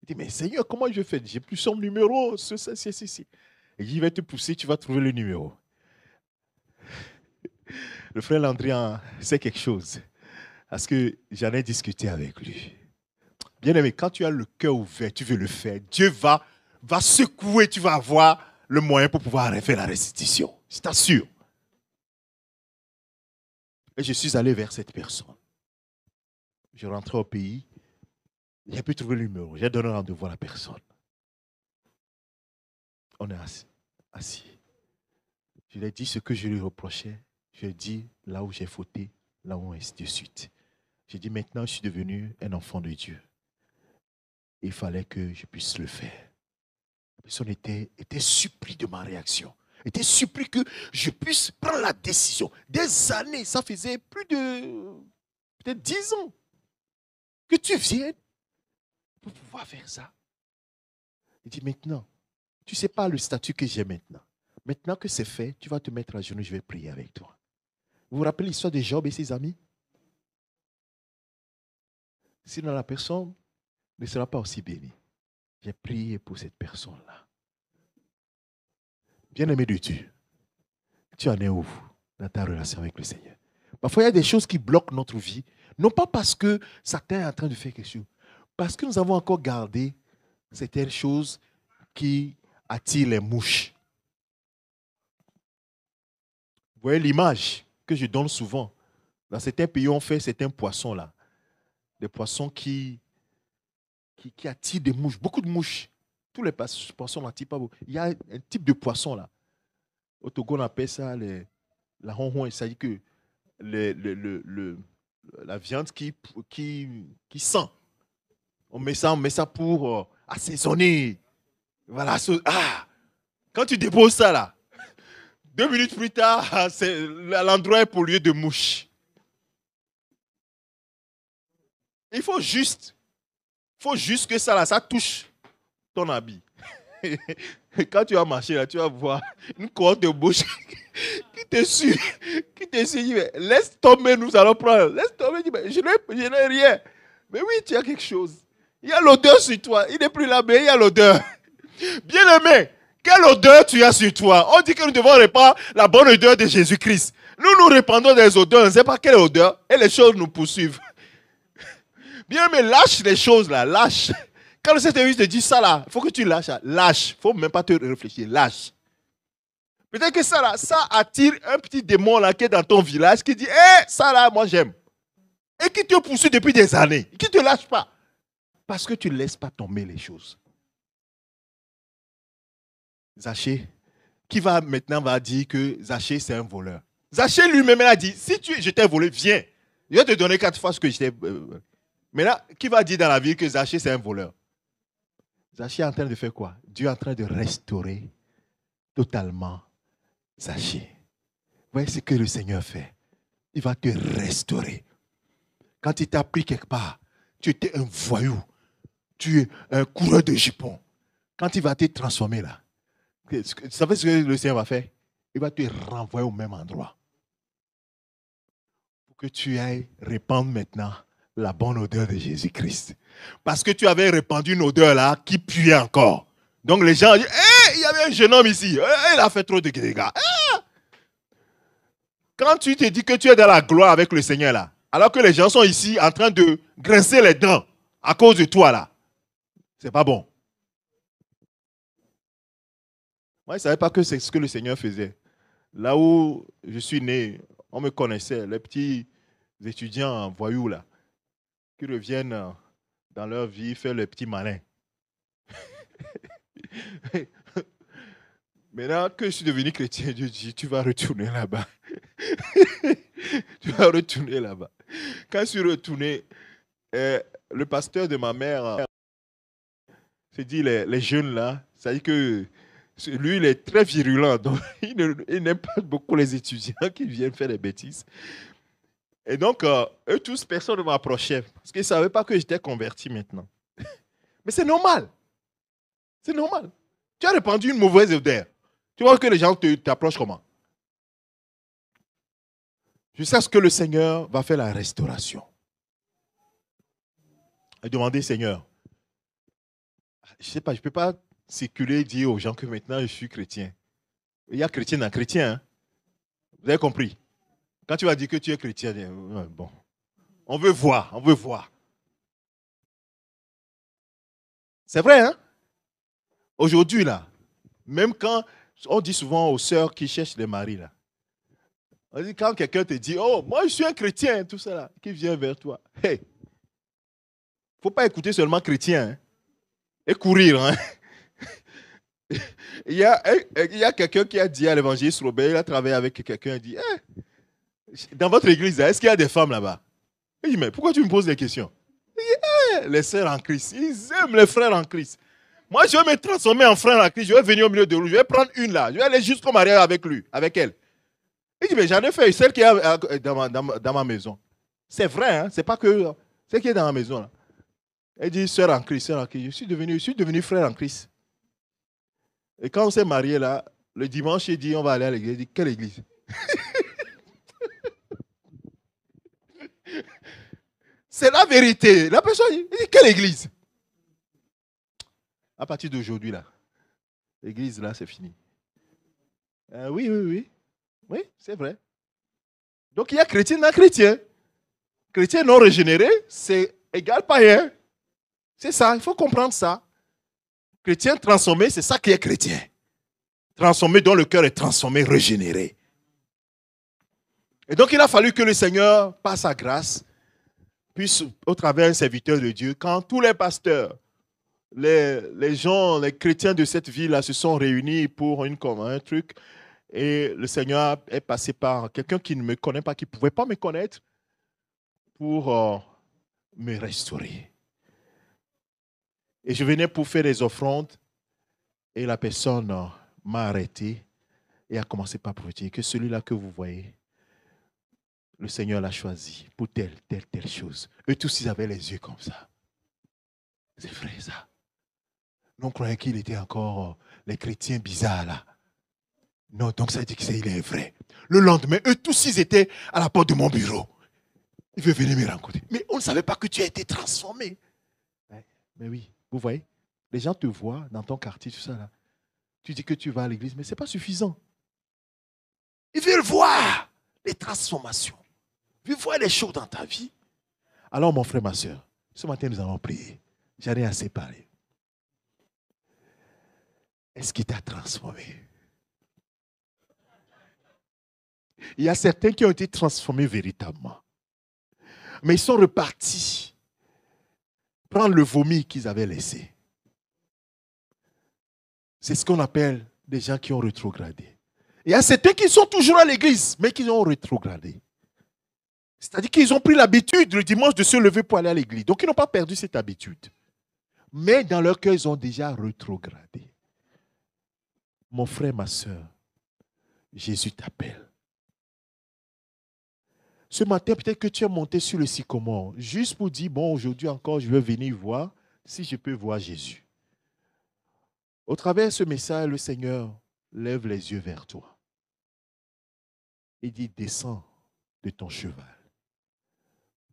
Il dit, mais Seigneur, comment je fais? J'ai plus son numéro, ceci. Et il dit, il va te pousser, tu vas trouver le numéro. Le frère Landrian sait quelque chose, parce que j'en ai discuté avec lui. Bien aimé, quand tu as le cœur ouvert, tu veux le faire, Dieu va secouer, tu vas avoir le moyen pour pouvoir faire la restitution. Je t'assure. Et je suis allé vers cette personne. Je rentrais au pays, j'ai pu trouver le numéro, j'ai donné rendez-vous à la personne. On est assis. Je lui ai dit ce que je lui reprochais. Je lui ai dit là où j'ai fauté, là où ainsi de suite. J'ai dit maintenant je suis devenu un enfant de Dieu. Il fallait que je puisse le faire. La personne était surprise de ma réaction. Était surpris que je puisse prendre la décision. Des années, ça faisait plus de peut-être 10 ans que tu viennes pour pouvoir faire ça. Il dit maintenant, tu ne sais pas le statut que j'ai maintenant. Maintenant que c'est fait, tu vas te mettre à genoux, je vais prier avec toi. Vous vous rappelez l'histoire de Job et ses amis? sinon la personne ne sera pas aussi bénie. J'ai prié pour cette personne-là. Bien-aimé de Dieu, tu en es où dans ta relation avec le Seigneur? Parfois, il y a des choses qui bloquent notre vie, non pas parce que Satan est en train de faire quelque chose, parce que nous avons encore gardé certaines choses qui attirent les mouches. Vous voyez l'image que je donne souvent. Dans certains pays, on fait certains poissons-là. Des poissons qui attirent des mouches, beaucoup de mouches. Tous les poissons n'attirent pas beaucoup. Il y a un type de poisson là. Au Togo, on appelle ça la honhon. Il s'agit que la viande qui sent. On met ça pour assaisonner. Voilà. Quand tu déposes ça là, 2 minutes plus tard, l'endroit est pollué de mouches. Il faut juste que ça là, ça touche ton habit. Quand tu vas marcher là, tu vas voir une cohorte de mouches qui te suit. Laisse tomber, nous allons prendre. Laisse tomber, je n'ai rien. Mais oui, tu as quelque chose. Il y a l'odeur sur toi. Il n'est plus là, mais il y a l'odeur. Bien-aimé, quelle odeur tu as sur toi? On dit que nous devons répandre la bonne odeur de Jésus-Christ. Nous répandons des odeurs, on ne sait pas quelle odeur, et les choses nous poursuivent. Bien-aimé, lâche les choses là, lâche. Quand le Seigneur te dit ça là, il faut que tu lâches. Lâche. Il ne faut même pas te réfléchir. Lâche. Peut-être que ça là, ça attire un petit démon là qui est dans ton village qui dit, ça là, moi j'aime. Et qui te poursuit depuis des années. Qui ne te lâche pas. Parce que tu ne laisses pas tomber les choses. Zachée, qui va maintenant dire que Zachée c'est un voleur. Zachée lui-même a dit, si je t'ai volé, viens. Je vais te donner 4 fois ce que je t'ai... Maintenant, qui va dire dans la vie que Zachée c'est un voleur? Zachée est en train de faire quoi? Dieu est en train de restaurer totalement Zachée. Vous voyez ce que le Seigneur fait? Il va te restaurer. Quand il t'a pris quelque part, tu étais un voyou. Tu es un coureur de jupons. Quand il va te transformer là, vous savez ce que le Seigneur va faire? Il va te renvoyer au même endroit. Pour que tu ailles répandre maintenant la bonne odeur de Jésus-Christ. Parce que tu avais répandu une odeur là qui puait encore. Donc les gens disent, il y avait un jeune homme ici. Il a fait trop de dégâts. Quand tu te dis que tu es dans la gloire avec le Seigneur là, alors que les gens sont ici en train de grincer les dents à cause de toi là, c'est pas bon. Moi, je ne savais pas que c'est ce que le Seigneur faisait. Là où je suis né, on me connaissait, les petits étudiants voyous là, qui reviennent dans leur vie faire les petits malins. Maintenant que je suis devenu chrétien, Dieu dit, tu vas retourner là-bas. Tu vas retourner là-bas. Quand je suis retourné, le pasteur de ma mère s'est dit, les jeunes là, ça dit que lui, il est très virulent, donc il n'aime pas beaucoup les étudiants qui viennent faire des bêtises. Et donc, eux tous, personne ne m'approchait, parce qu'ils ne savaient pas que j'étais converti maintenant. Mais c'est normal. C'est normal. Tu as répandu une mauvaise odeur. Tu vois que les gens t'approchent comment? Jusqu'à ce que le Seigneur va faire la restauration. Et demander, Seigneur, je ne sais pas, je ne peux pas circuler et dire aux gens que maintenant je suis chrétien. Il y a chrétien dans chrétien. Hein? Vous avez compris? Quand tu vas dire que tu es chrétien, bon, on veut voir, on veut voir. C'est vrai, hein? Aujourd'hui, là, même quand on dit souvent aux sœurs qui cherchent des maris, là, on dit quand quelqu'un te dit, oh, moi je suis un chrétien, tout ça, là, qui vient vers toi. Hey, il ne faut pas écouter seulement chrétien, hein, et courir, hein. Il y a quelqu'un qui a dit à l'évangéliste Robert, il a travaillé avec quelqu'un, il dit, hey, dans votre église, est-ce qu'il y a des femmes là-bas? Il dit, mais pourquoi tu me poses des questions? Il dit, hey, les sœurs en Christ, ils aiment les frères en Christ. Moi, je vais me transformer en frère en Christ, je vais venir au milieu de vous, je vais prendre une là, je vais aller jusqu'au mariage avec lui, avec elle. Il dit, mais j'en ai fait celle qui est dans ma maison. C'est vrai, hein? C'est pas que celle qui est dans ma maison. Là. Elle dit, sœur en Christ, je suis devenu frère en Christ. Et quand on s'est marié là, le dimanche, il dit, on va aller à l'église. Il dit, quelle église? C'est la vérité. La personne dit, quelle église? À partir d'aujourd'hui, là, l'église, là, c'est fini. Oui, oui, oui. Oui, c'est vrai. Donc, il y a chrétien non chrétien. Chrétien non régénéré, c'est égal païen. C'est ça, il faut comprendre ça. Chrétien transformé, c'est ça qui est chrétien. Transformé, dont le cœur est transformé, régénéré. Et donc, il a fallu que le Seigneur, par sa grâce, puisse, au travers d'un serviteur de Dieu, quand tous les pasteurs, les gens, les chrétiens de cette ville-là se sont réunis pour un truc, et le Seigneur est passé par quelqu'un qui ne me connaît pas, qui ne pouvait pas me connaître, pour me restaurer. Et je venais pour faire des offrandes, et la personne m'a arrêté et a commencé par dire que celui-là que vous voyez, le Seigneur l'a choisi pour telle chose. Eux tous, ils avaient les yeux comme ça. C'est vrai ça. Nous on croyait qu'il était encore les chrétiens bizarres là. Non, donc ça dit qu'il est vrai. Le lendemain, eux tous, ils étaient à la porte de mon bureau. Il veut venir me rencontrer. Mais on ne savait pas que tu as été transformé. Mais oui, vous voyez, les gens te voient dans ton quartier, tout ça là. Tu dis que tu vas à l'église, mais ce n'est pas suffisant. Ils veulent voir les transformations. Ils veulent voir les choses dans ta vie. Alors mon frère, ma soeur, ce matin nous allons prier. J'en ai assez parlé. Est-ce qu'il t'a transformé? Il y a certains qui ont été transformés véritablement. Mais ils sont repartis prendre le vomi qu'ils avaient laissé. C'est ce qu'on appelle des gens qui ont rétrogradé. Il y a certains qui sont toujours à l'église, mais qui ont rétrogradé. C'est-à-dire qu'ils ont pris l'habitude le dimanche de se lever pour aller à l'église. Donc ils n'ont pas perdu cette habitude. Mais dans leur cœur, ils ont déjà rétrogradé. Mon frère, ma soeur, Jésus t'appelle. Ce matin, peut-être que tu es monté sur le sycomore, juste pour dire, bon, aujourd'hui encore, je veux venir voir si je peux voir Jésus. Au travers de ce message, le Seigneur lève les yeux vers toi. Il dit, descends de ton cheval.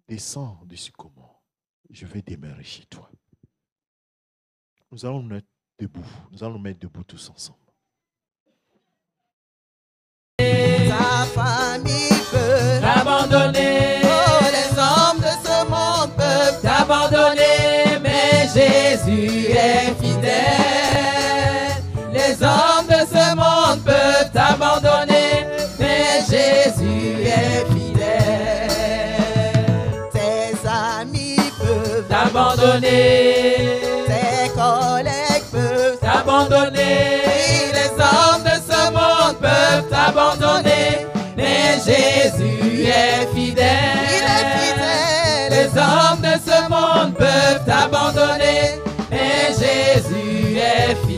Descends du sycomore. Je vais demeurer chez toi. Nous allons nous mettre debout. Nous allons nous mettre debout tous ensemble. Ta famille peut t'abandonner. Oh, les hommes de ce monde peuvent t'abandonner, mais Jésus est fidèle. Les hommes de ce monde peuvent t'abandonner, mais Jésus est fidèle. Tes amis peuvent t'abandonner, tes collègues peuvent t'abandonner. Les hommes de ce monde peuvent t'abandonner, mais Jésus est fidèle. Il est fidèle. Les hommes de ce monde peuvent t'abandonner, mais Jésus est fidèle.